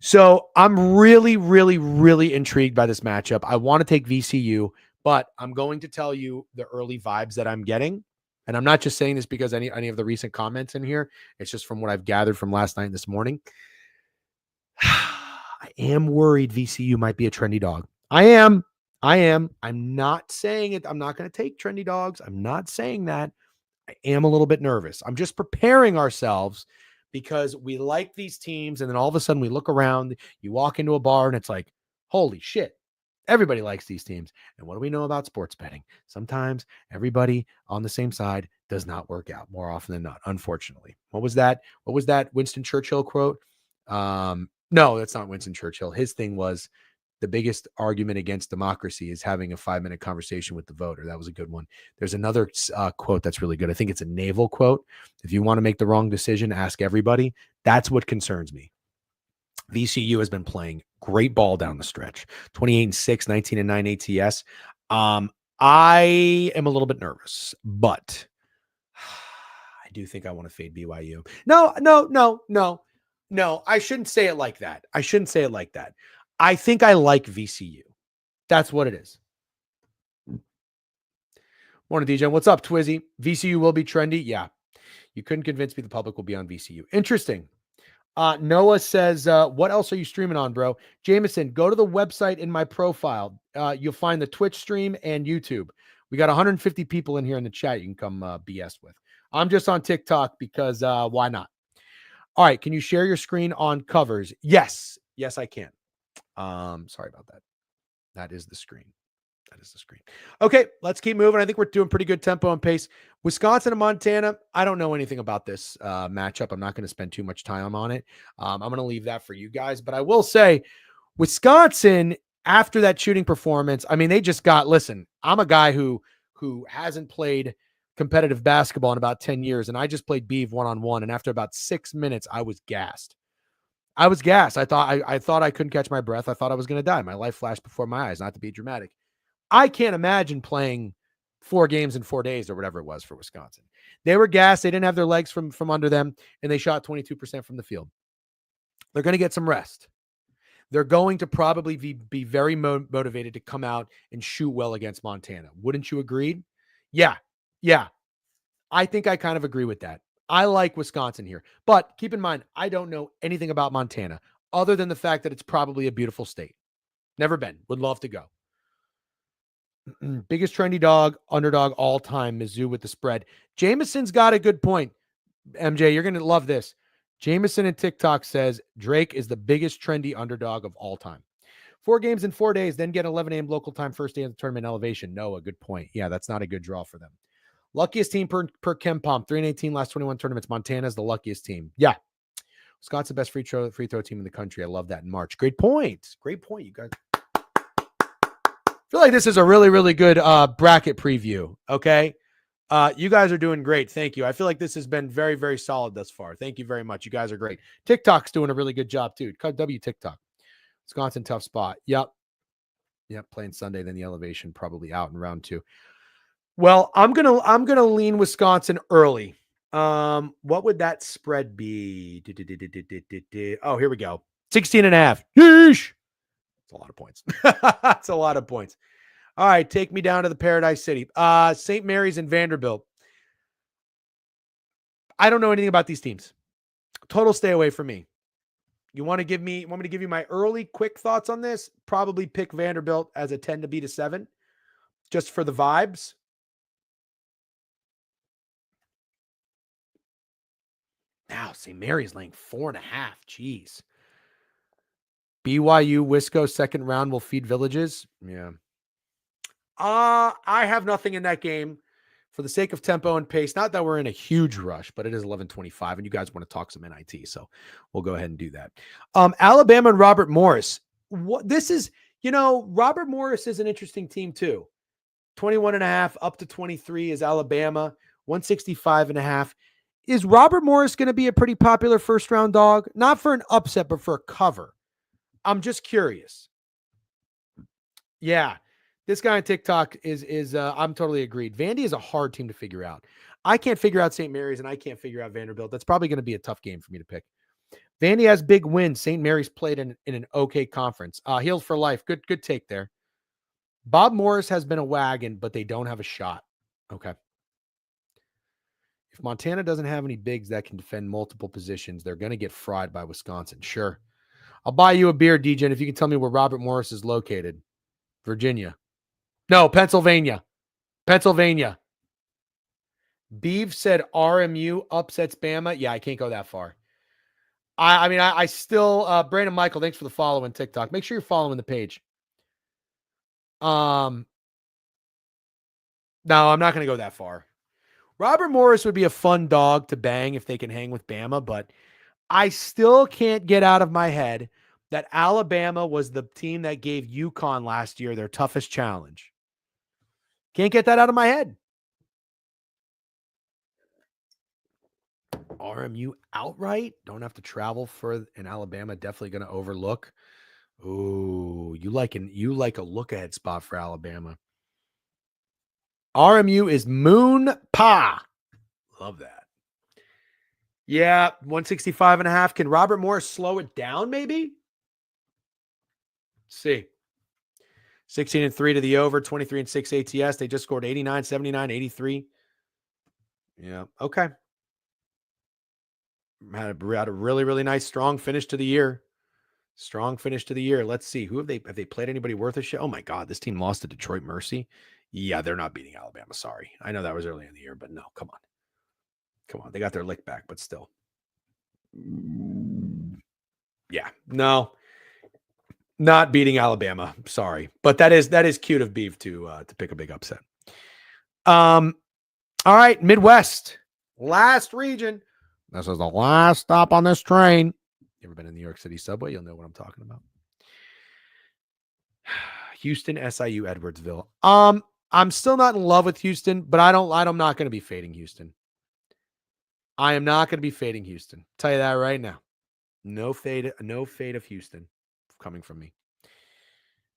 So I'm really, really, really intrigued by this matchup. I want to take VCU, but I'm going to tell you the early vibes that I'm getting. And I'm not just saying this because any of the recent comments in here. It's just from what I've gathered from last night and this morning. I am worried VCU might be a trendy dog. I am. I'm not saying it. I'm not going to take trendy dogs. I'm not saying that. I am a little bit nervous. I'm just preparing ourselves because we like these teams. And then all of a sudden we look around, you walk into a bar and it's like, holy shit, everybody likes these teams. And what do we know about sports betting? Sometimes everybody on the same side does not work out more often than not, unfortunately. What was that Winston Churchill quote? No, that's not Winston Churchill. His thing was the biggest argument against democracy is having a 5-minute conversation with the voter. That was a good one. There's another quote that's really good. I think it's a naval quote. If you want to make the wrong decision, ask everybody. That's what concerns me. VCU has been playing great ball down the stretch. 28-6, 19-9 ATS. I am a little bit nervous, but I do think I want to fade BYU. No, I shouldn't say it like that. I think I like VCU. That's what it is. Morning, DJ. What's up, Twizzy? VCU will be trendy. Yeah. You couldn't convince me the public will be on VCU. Interesting. Noah says, what else are you streaming on, bro? Jameson, go to the website in my profile. You'll find the Twitch stream and YouTube. We got 150 people in here in the chat you can come BS with. I'm just on TikTok because why not? All right. Can you share your screen on covers? Yes, I can. Sorry about that. That is the screen. Okay, let's keep moving. I think we're doing pretty good tempo and pace. Wisconsin and Montana. I don't know anything about this matchup. I'm not going to spend too much time on it. I'm going to leave that for you guys. But I will say, Wisconsin, after that shooting performance, I mean, they just got. Listen, I'm a guy who hasn't played competitive basketball in about 10 years, and I just played Beeve one-on-one, and after about 6 minutes, I was gassed. I thought I couldn't catch my breath. I thought I was going to die. My life flashed before my eyes, not to be dramatic. I can't imagine playing 4 games in 4 days or whatever it was for Wisconsin. They were gassed. They didn't have their legs from under them, and they shot 22% from the field. They're going to get some rest. They're going to probably be very motivated to come out and shoot well against Montana. Wouldn't you agree? Yeah. I think I kind of agree with that. I like Wisconsin here. But keep in mind, I don't know anything about Montana other than the fact that it's probably a beautiful state. Never been. Would love to go. Biggest trendy dog, underdog all time, Mizzou with the spread. Jameson's got a good point. MJ, you're going to love this. Jameson in TikTok says Drake is the biggest trendy underdog of all time. 4 games in 4 days, then get 11 a.m. local time, first day of the tournament elevation. No, a good point. Yeah, that's not a good draw for them. Luckiest team per KenPom, 3-18 last 21 tournaments. Montana's the luckiest team. Yeah. Wisconsin, best free throw team in the country. I love that in March. Great point, you guys. I feel like this is a really, really good bracket preview. Okay. You guys are doing great. Thank you. I feel like this has been very, very solid thus far. Thank you very much. You guys are great. TikTok's doing a really good job too. W TikTok. Wisconsin, tough spot. Yep. Playing Sunday, then the elevation probably out in round 2. Well, I'm gonna lean Wisconsin early. What would that spread be? Oh, here we go. 16.5. Yeesh. It's a lot of points. That's a lot of points. All right, take me down to the Paradise City. St. Mary's and Vanderbilt. I don't know anything about these teams. Total stay away from me. You want me to give you my early quick thoughts on this? Probably pick Vanderbilt as a 10 to beat a 7, just for the vibes. Now, St. Mary's laying 4.5. Jeez. BYU, Wisco, second round will feed Villages. Yeah. I have nothing in that game. for the sake of tempo and pace, not that we're in a huge rush, but it is 11:25 and you guys want to talk some NIT. So we'll go ahead and do that. Alabama and Robert Morris. This is, Robert Morris is an interesting team too. 21.5 up to 23 is Alabama, 165.5. Is Robert Morris going to be a pretty popular first round dog? Not for an upset, but for a cover. I'm just curious. Yeah. This guy on TikTok is I'm totally agreed. Vandy is a hard team to figure out. I can't figure out St. Mary's and I can't figure out Vanderbilt. That's probably going to be a tough game for me to pick. Vandy has big wins. St. Mary's played in an okay conference. Heels for life. Good take there. Bob Morris has been a wagon, but they don't have a shot. Okay. If Montana doesn't have any bigs that can defend multiple positions, they're going to get fried by Wisconsin. Sure. I'll buy you a beer, DJ, if you can tell me where Robert Morris is located. Virginia. No, Pennsylvania. Pennsylvania. Beeve said RMU upsets Bama. Yeah, I can't go that far. I still, Brandon Michael, thanks for the follow on TikTok. Make sure you're following the page. No, I'm not going to go that far. Robert Morris would be a fun dog to bang if they can hang with Bama, but I still can't get out of my head that Alabama was the team that gave UConn last year their toughest challenge. Can't get that out of my head. RMU outright. Don't have to travel for in Alabama. Definitely going to overlook. Ooh, you like a look ahead spot for Alabama. RMU is Moon Pa. Love that. Yeah, 165.5. Can Robert Morris slow it down, maybe? Let's see. 16-3 to the over, 23-6 ATS. They just scored 89, 79, 83. Yeah, okay. Had a really, really nice, strong finish to the year. Strong finish to the year. Let's see. Who have they played anybody worth a shit? Oh my God, this team lost to Detroit Mercy. Yeah, they're not beating Alabama. Sorry. I know that was early in the year, but no, come on. Come on. They got their lick back, but still. Yeah, no. Not beating Alabama. Sorry. But that is cute of Beef to pick a big upset. All right, Midwest. Last region. This is the last stop on this train. You ever been in the New York City subway? You'll know what I'm talking about. Houston, SIU, Edwardsville. I'm still not in love with Houston, but I'm not going to be fading Houston. I am not going to be fading Houston. Tell you that right now. No fade of Houston coming from me.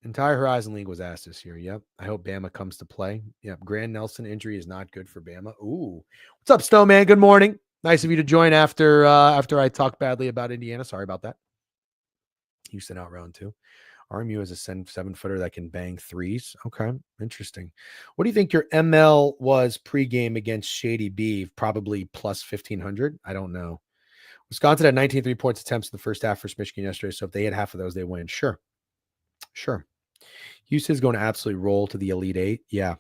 Entire Horizon League was asked this year. Yep. I hope Bama comes to play. Yep. Grant Nelson injury is not good for Bama. Ooh. What's up, Snowman? Good morning. Nice of you to join after I talked badly about Indiana. Sorry about that. Houston out round 2. RMU is a 7-footer that can bang threes. Okay, interesting. What do you think your ML was pregame against Shady B? Probably plus 1,500. I don't know. Wisconsin had 19 3-point attempts in the first half versus Michigan yesterday. So if they had half of those, they win. Sure. Houston's going to absolutely roll to the Elite 8. Yeah.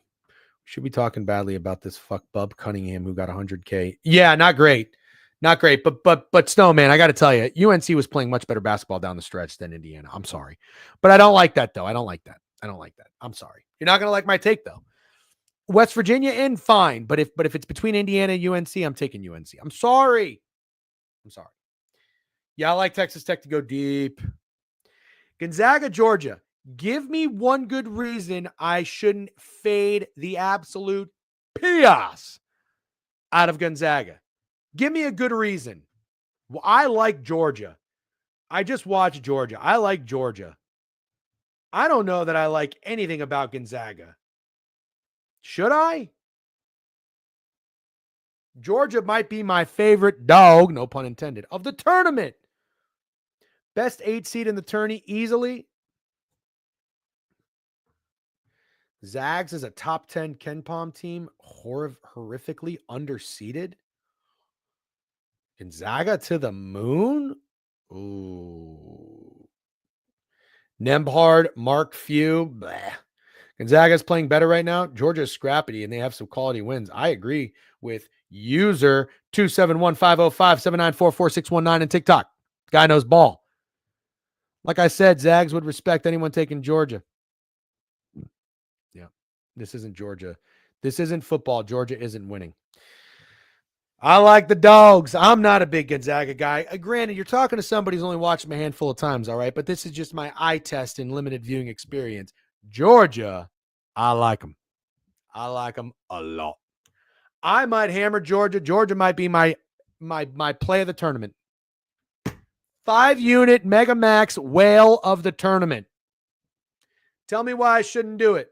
Should be talking badly about this fuck Bub Cunningham who got 100K. Yeah, not great. Not great. But Snowman, I got to tell you, UNC was playing much better basketball down the stretch than Indiana. I'm sorry. But I don't like that, though. I don't like that. I'm sorry. You're not going to like my take, though. West Virginia in, fine. But if it's between Indiana and UNC, I'm taking UNC. I'm sorry. Yeah, I like Texas Tech to go deep. Gonzaga, Georgia. Give me one good reason I shouldn't fade the absolute chaos out of Gonzaga. Give me a good reason. Well, I like Georgia. I just watched Georgia. I like Georgia. I don't know that I like anything about Gonzaga. Should I? Georgia might be my favorite dog, no pun intended, of the tournament. Best 8 seed in the tourney easily. Zags is a top 10 KenPom team, horrifically underseeded. Gonzaga to the moon? Ooh. Nembhard, Mark Few. Bleh. Gonzaga's playing better right now. Georgia's scrappy, and they have some quality wins. I agree with user 271-505-794-4619 and TikTok. Guy knows ball. Like I said, Zags would respect anyone taking Georgia. Yeah, this isn't Georgia. This isn't football. Georgia isn't winning. I like the dogs. I'm not a big Gonzaga guy. Granted, you're talking to somebody who's only watched them a handful of times, all right? But this is just my eye test and limited viewing experience. Georgia, I like them. I like them a lot. I might hammer Georgia. Georgia might be my play of the tournament. 5-unit Mega Max whale of the tournament. Tell me why I shouldn't do it.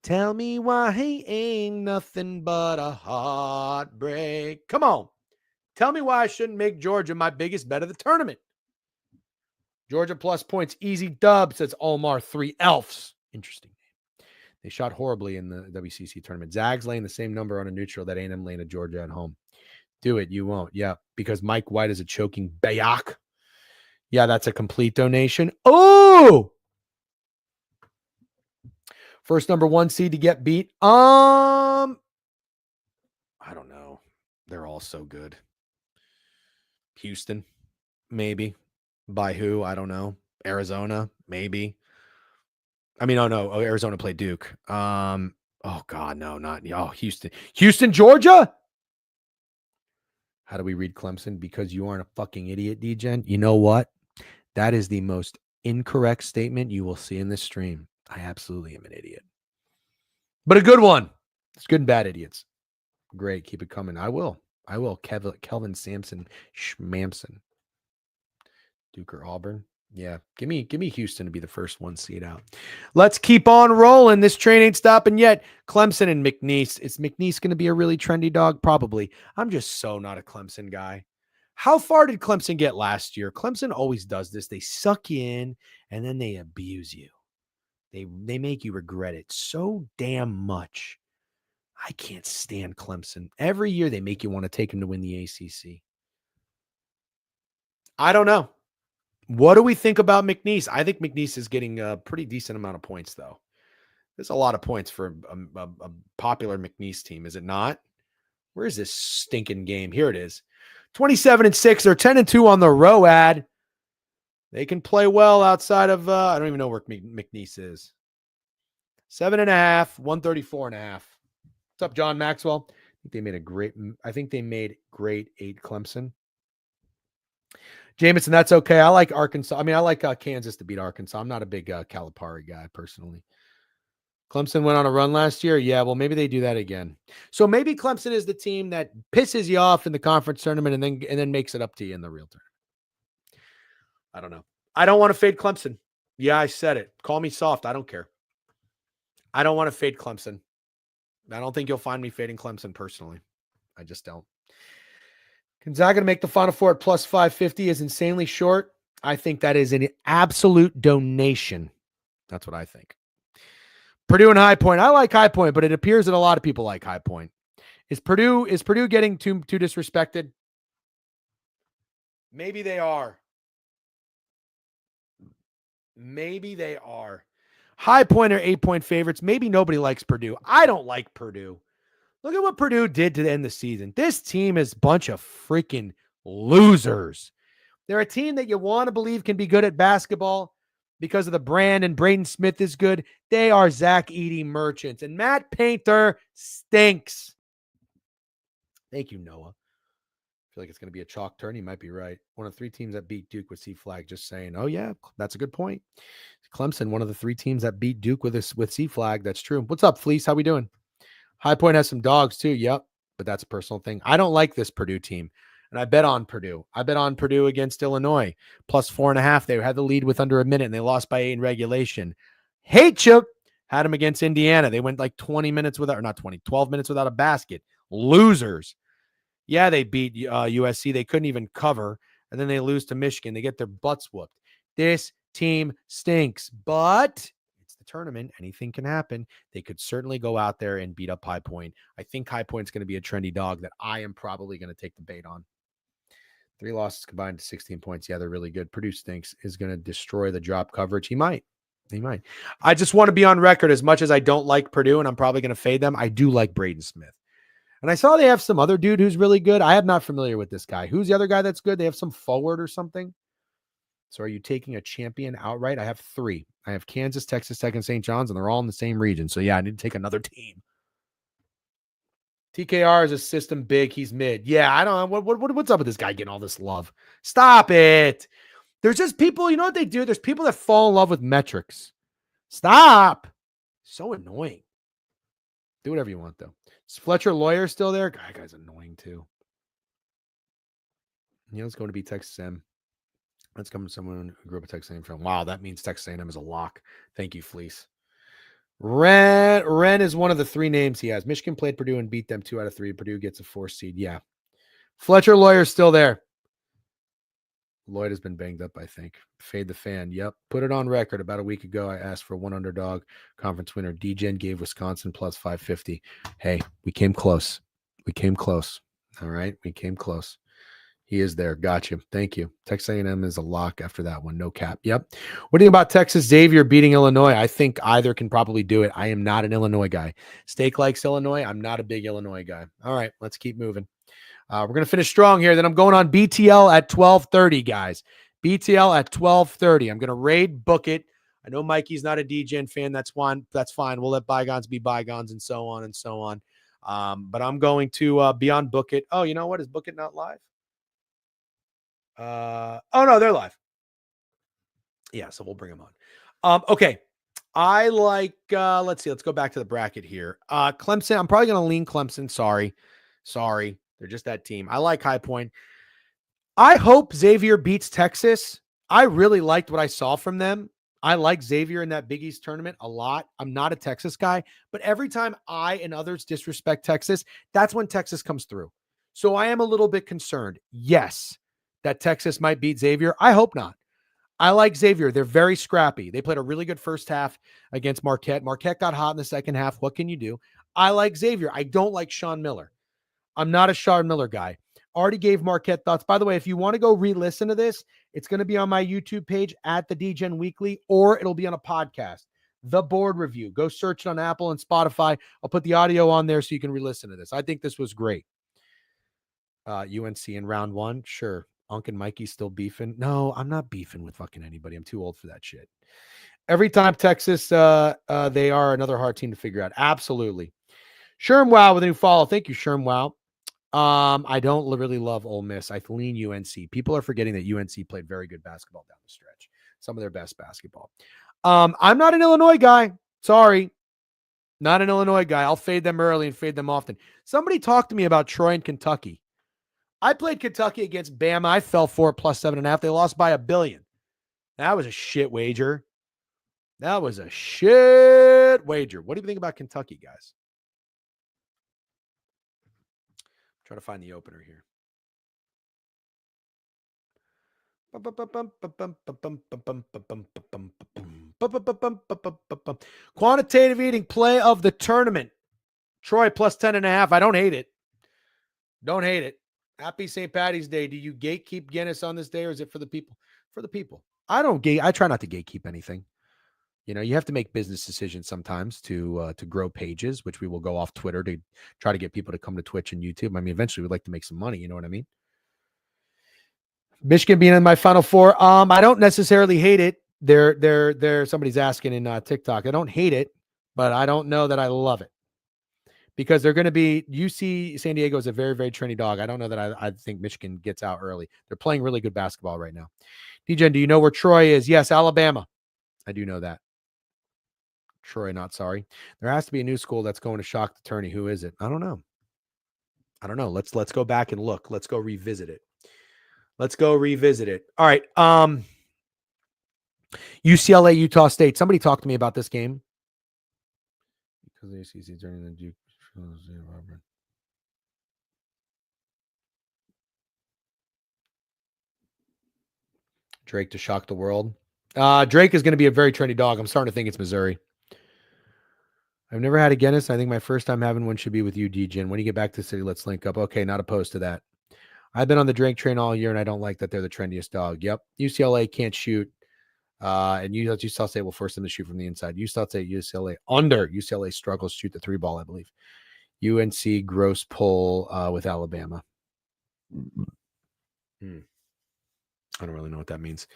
Tell me why he ain't nothing but a heartbreak. Come on. Tell me why I shouldn't make Georgia my biggest bet of the tournament. Georgia plus points. Easy dub, says Omar 3 Elves. Interesting. They shot horribly in the WCC tournament. Zags laying the same number on a neutral that A&M laying at Georgia at home. Do it. You won't. Yeah, because Mike White is a choking Bayak. Yeah, that's a complete donation. Oh! First number 1 seed to get beat. I don't know. They're all so good. Houston, maybe. By who? I don't know. Arizona, maybe. I mean, oh no, Arizona played Duke. Oh God, no, not Houston, Georgia. How do we read Clemson? Because you aren't a fucking idiot, D-Gen. You know what? That is the most incorrect statement you will see in this stream. I absolutely am an idiot. But a good one. It's good and bad idiots. Great. Keep it coming. I will. Kelvin Sampson, Schmamson. Duke or Auburn. Yeah. Give me Houston to be the first 1 seed out. Let's keep on rolling. This train ain't stopping yet. Clemson and McNeese. Is McNeese going to be a really trendy dog? Probably. I'm just so not a Clemson guy. How far did Clemson get last year? Clemson always does this. They suck you in and then they abuse you. They make you regret it so damn much. I can't stand Clemson. Every year they make you want to take them to win the ACC. I don't know. What do we think about McNeese? I think McNeese is getting a pretty decent amount of points, though. There's a lot of points for a popular McNeese team, is it not? Where is this stinking game? Here it is. 27-6. They're 10-2 on the ROAD. They can play well outside of, I don't even know where McNeese is. 7.5, 134.5. What's up, John Maxwell? I think they made grade 8 Clemson. Jameson, that's okay. I like Arkansas. I mean, I like Kansas to beat Arkansas. I'm not a big Calipari guy personally. Clemson went on a run last year. Yeah, well, maybe they do that again. So maybe Clemson is the team that pisses you off in the conference tournament and then makes it up to you in the real tournament. I don't know. I don't want to fade Clemson. Yeah, I said it. Call me soft. I don't care. I don't want to fade Clemson. I don't think you'll find me fading Clemson personally. I just don't. Gonzaga to make the Final Four at plus 550 is insanely short. I think that is an absolute donation. That's what I think. Purdue and High Point. I like High Point, but it appears that a lot of people like High Point. Is Purdue getting too disrespected? Maybe they are. Maybe they are. High Point are 8-point favorites. Maybe nobody likes Purdue. I don't like Purdue. Look at what Purdue did to end the season. This team is a bunch of freaking losers. They're a team that you want to believe can be good at basketball because of the brand, and Braden Smith is good. They are Zach Edey merchants, and Matt Painter stinks. Thank you, Noah. I feel like it's going to be a chalk turn. You might be right. One of the 3 teams that beat Duke with C-Flag, just saying. Oh, yeah, that's a good point. Clemson, one of the 3 teams that beat Duke with C-Flag. That's true. What's up, Fleece? How we doing? High Point has some dogs too. Yep. But that's a personal thing. I don't like this Purdue team. And I bet on Purdue. I bet on Purdue against Illinois. Plus 4.5. They had the lead with under a minute and they lost by 8 in regulation. Hate you. Had them against Indiana. They went like 12 minutes without a basket. Losers. Yeah, they beat USC. They couldn't even cover. And then they lose to Michigan. They get their butts whooped. This team stinks. But the tournament, anything can happen. They could certainly go out there and beat up High Point. I think High Point's going to be a trendy dog that I am probably going to take the bait on. 3 losses combined to 16 points. Yeah, they're really good. Purdue stinks. Is going to destroy the drop coverage. He might. I just want to be on record. As much as I don't like Purdue and I'm probably going to fade them, I do like Braden Smith. And I saw they have some other dude who's really good. I am not familiar with this guy. Who's the other guy that's good? They have some forward or something. So are you taking a champion outright? I have 3. I have Kansas, Texas Tech, and St. John's, and they're all in the same region. So yeah, I need to take another team. TKR is a system big. He's mid. Yeah, I don't know. What's up with this guy getting all this love? Stop it. There's just people, you know what they do? There's people that fall in love with metrics. Stop. So annoying. Do whatever you want, though. Is Fletcher Lawyer still there? That guy's annoying, too. You know, it's going to be Texas A&M. Let's come to someone who grew up a Texas A&M fan. Wow, that means Texas A&M is a lock. Thank you, Fleece. Ren is one of the three names he has. Michigan played Purdue and beat them 2 out of 3. Purdue gets a 4 seed. Yeah. Fletcher Lawyer's still there. Lloyd has been banged up, I think. Fade the fan. Yep. Put it on record. About a week ago, I asked for one underdog conference winner. DGen gave Wisconsin plus 550. Hey, we came close. We came close. All right. We came close. He is there. Got you. Thank you. Texas A&M is a lock after that one. No cap. Yep. What do you think about Texas Xavier beating Illinois? I think either can probably do it. I am not an Illinois guy. Steak likes Illinois. I'm not a big Illinois guy. All right. Let's keep moving. We're going to finish strong here. Then I'm going on BTL at 12:30, guys. BTL at 12:30. I'm going to raid Book It. I know Mikey's not a DGen fan. That's fine. That's fine. We'll let bygones be bygones and so on and so on. But I'm going to be on Book It. Oh, you know what? Is Book It not live? Oh, no, they're live. Yeah, so we'll bring them on. Okay. I like, let's see. Let's go back to the bracket here. Clemson. I'm probably going to lean Clemson. Sorry. They're just that team. I like High Point. I hope Xavier beats Texas. I really liked what I saw from them. I like Xavier in that Big East tournament a lot. I'm not a Texas guy, but every time I and others disrespect Texas, that's when Texas comes through. So I am a little bit concerned. Yes, that Texas might beat Xavier. I hope not. I like Xavier. They're very scrappy. They played a really good first half against Marquette. Marquette got hot in the second half. What can you do? I like Xavier. I don't like Sean Miller. I'm not a Sean Miller guy. Already gave Marquette thoughts. By the way, if you want to go re-listen to this, it's going to be on my YouTube page at the DGen Weekly, or it'll be on a podcast. The Board Review. Go search it on Apple and Spotify. I'll put the audio on there so you can re-listen to this. I think this was great. UNC in round 1. Sure. Unc and Mikey still beefing. No, I'm not beefing with fucking anybody. I'm too old for that shit. Every time Texas, they are another hard team to figure out. Absolutely. Sherm Wow with a new follow. Thank you, Sherm Wow. I don't really love Ole Miss. I lean UNC. People are forgetting that UNC played very good basketball down the stretch. Some of their best basketball. I'm not an Illinois guy. Sorry. Not an Illinois guy. I'll fade them early and fade them often. Somebody talked to me about Troy and Kentucky. I played Kentucky against Bama. I fell for it plus 7.5. They lost by $1 billion. That was a shit wager. That was a shit wager. What do you think about Kentucky, guys? Try to find the opener here. Quantitative eating play of the tournament. Troy plus 10.5. I don't hate it. Don't hate it. Happy St. Patty's Day. Do you gatekeep Guinness on this day, or is it for the people? For the people. I try not to gatekeep anything. You know, you have to make business decisions sometimes to grow pages, which we will go off Twitter to try to get people to come to Twitch and YouTube. I mean, eventually we'd like to make some money. You know what I mean? Michigan being in my Final Four. I don't necessarily hate it. They're somebody's asking in TikTok. I don't hate it, but I don't know that I love it because they're going to be UC San Diego is a very, very trendy dog. I don't know that I think Michigan gets out early. They're playing really good basketball right now. DGen, do you know where Troy is? Yes, Alabama. I do know that. Troy, not sorry. There has to be a new school that's going to shock the tourney. Who is it? I don't know. Let's go back and look. Let's go revisit it. All right. UCLA, Utah State. Somebody talked to me about this game. Because the ACC during the Duke. Drake to shock the world. Drake is going to be a very trendy dog. I'm starting to think it's Missouri. I've never had a Guinness. I think my first time having one should be with you, DGen. When you get back to the city, let's link up. Okay, not opposed to that. I've been on the drink train all year, and I don't like that they're the trendiest dog. Yep. UCLA can't shoot. And Utah State will force them to shoot from the inside. Utah State, UCLA under. UCLA struggles to shoot the 3 ball, I believe. UNC gross pull with Alabama. I don't really know what that means.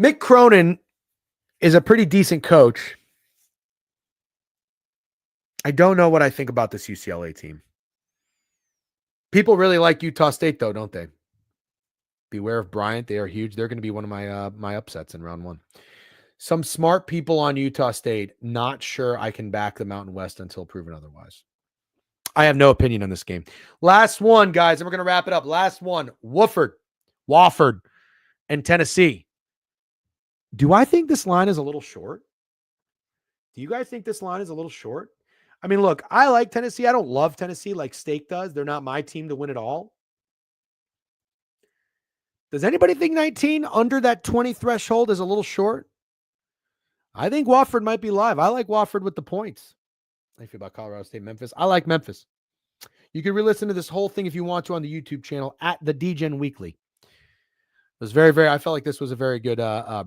Mick Cronin is a pretty decent coach. I don't know what I think about this UCLA team. People really like Utah State, though, don't they? Beware of Bryant. They are huge. They're going to be one of my upsets in round one. Some smart people on Utah State, not sure I can back the Mountain West until proven otherwise. I have no opinion on this game. Last one, guys, and we're going to wrap it up. Last one, Wofford, and Tennessee. Do I think this line is a little short? Do you guys think this line is a little short? I mean, look, I like Tennessee. I don't love Tennessee like Steak does. They're not my team to win it all. Does anybody think 19 under that 20 threshold is a little short? I think Wofford might be live. I like Wofford with the points. How do you feel about Colorado State, Memphis? I like Memphis. You can re-listen to this whole thing if you want to on the YouTube channel at the DGen Weekly. It was very, I felt like this was a very good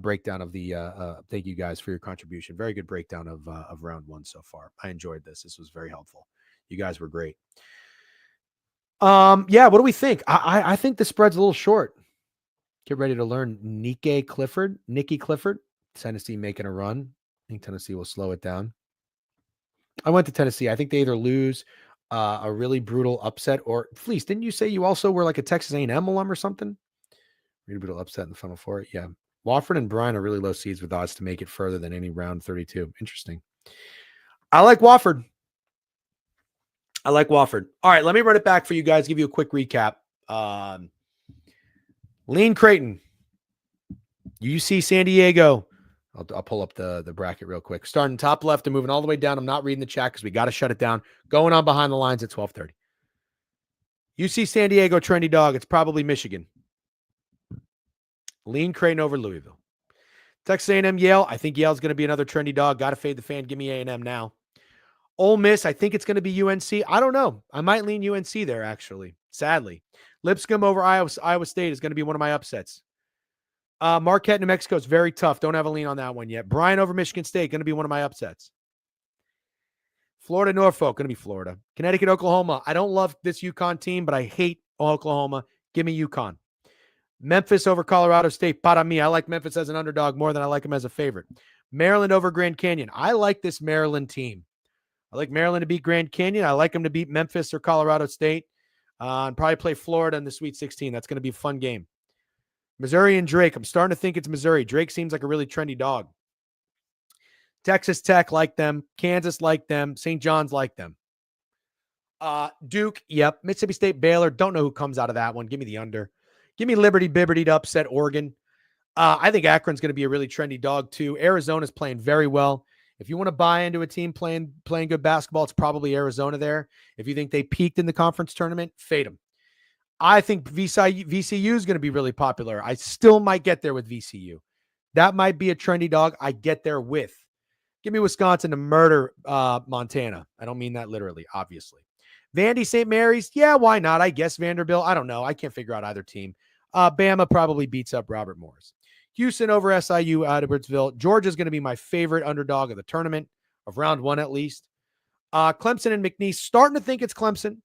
breakdown of the, thank you guys for your contribution. Very good breakdown of round one so far. I enjoyed this. This was very helpful. You guys were great. Yeah, what do we think? I think the spread's a little short. Get ready to learn Nikki Clifford. Tennessee making a run. I think Tennessee will slow it down. I went to Tennessee. I think they either lose a really brutal upset or Fleece. Didn't you say you also were like a Texas A&M alum or something? Really brutal upset in the Final Four. Yeah. Wofford and Bryan are really low seeds with odds to make it further than any round 32. Interesting. I like Wofford. All right, let me run it back for you guys. Give you a quick recap. Lean Creighton. UC San Diego. I'll pull up the bracket real quick. Starting top left and moving all the way down. I'm not reading the chat because we got to shut it down. Going on behind the lines at 12:30. UC San Diego, trendy dog. It's probably Michigan. Lean Creighton over Louisville. Texas A&M, Yale. I think Yale's going to be another trendy dog. Got to fade the fan. Give me A&M now. Ole Miss, I think it's going to be UNC. I don't know. I might lean UNC there, actually. Sadly. Lipscomb over Iowa State is going to be one of my upsets. Marquette, New Mexico is very tough. Don't have a lean on that one yet. Bryan over Michigan State, going to be one of my upsets. Florida, Norfolk, going to be Florida. Connecticut, Oklahoma. I don't love this UConn team, but I hate Oklahoma. Give me UConn. Memphis over Colorado State. Para mí. I like Memphis as an underdog more than I like them as a favorite. Maryland over Grand Canyon. I like this Maryland team. I like Maryland to beat Grand Canyon. I like them to beat Memphis or Colorado State. And probably play Florida in the Sweet 16. That's going to be a fun game. Missouri and Drake. I'm starting to think it's Missouri. Drake seems like a really trendy dog. Texas Tech, like them. Kansas, like them. St. John's, like them. Duke, yep. Mississippi State, Baylor. Don't know who comes out of that one. Give me the under. Give me Liberty to upset Oregon. I think Akron's going to be a really trendy dog too. Arizona's playing very well. If you want to buy into a team playing good basketball, it's probably Arizona there. If you think they peaked in the conference tournament, fade them. I think VCU is going to be really popular. I still might get there with VCU. That might be a trendy dog I get there with. Give me Wisconsin to murder Montana. I don't mean that literally, obviously. Vandy, St. Mary's, yeah, why not? I guess Vanderbilt. I don't know. I can't figure out either team. Bama probably beats up Robert Morris. Houston over SIU, Edwardsville. Georgia's going to be my favorite underdog of the tournament, of round one at least. Clemson and McNeese, starting to think it's Clemson.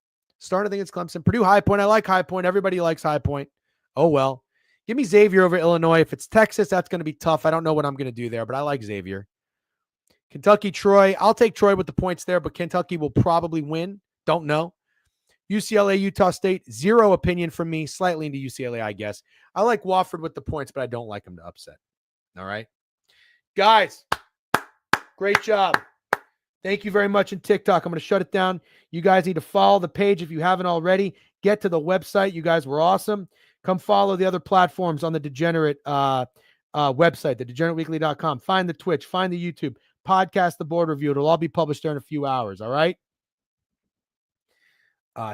Purdue, High Point. I like High Point. Everybody likes High Point. Oh, well. Give me Xavier over Illinois. If it's Texas, that's going to be tough. I don't know what I'm going to do there, but I like Xavier. Kentucky, Troy. I'll take Troy with the points there, but Kentucky will probably win. Don't know. UCLA, Utah State, zero opinion from me. Slightly into UCLA, I guess. I like Wofford with the points, but I don't like them to upset. All right. Guys, great job. Thank you very much in TikTok. I'm going to shut it down. You guys need to follow the page if you haven't already. Get to the website. You guys were awesome. Come follow the other platforms on the Degenerate website, thedegenerateweekly.com. Find the Twitch. Find the YouTube. Podcast, the board review. It'll all be published there in a few hours. All right.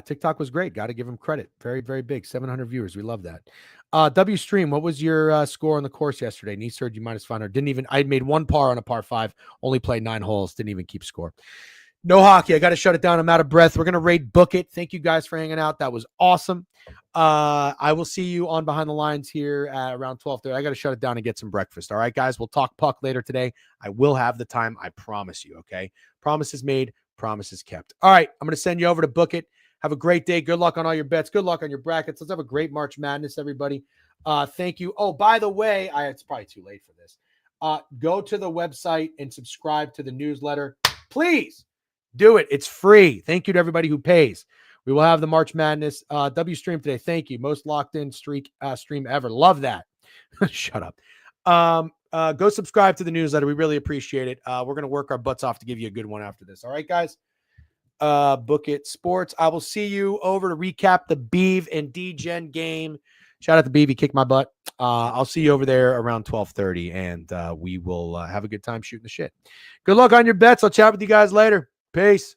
TikTok was great. Got to give him credit. Very, very big. 700 viewers. We love that. W Stream, what was your score on the course yesterday? Nice heard you -500. I made one par on a par 5. Only played 9 holes. Didn't even keep score. No hockey. I got to shut it down. I'm out of breath. We're going to raid Book It. Thank you guys for hanging out. That was awesome. I will see you on Behind the Lines here at around 12:30. I got to shut it down and get some breakfast. All right, guys. We'll talk puck later today. I will have the time. I promise you. Okay. Promises made. Promises kept. All right. I'm going to send you over to Book It. Have a great day. Good luck on all your bets. Good luck on your brackets. Let's have a great March Madness, everybody. Thank you. Oh, by the way, it's probably too late for this. Go to the website and subscribe to the newsletter. Please do it. It's free. Thank you to everybody who pays. We will have the March Madness W stream today. Thank you. Most locked in stream ever. Love that. Shut up. Go subscribe to the newsletter. We really appreciate it. We're going to work our butts off to give you a good one after this. All right, guys. Book It Sports. I will see you over to recap the Beeve and D-Gen game. Shout out to Beeve. He kicked my butt. I'll see you over there around 12:30, and we will have a good time shooting the shit. Good luck on your bets. I'll chat with you guys later. Peace.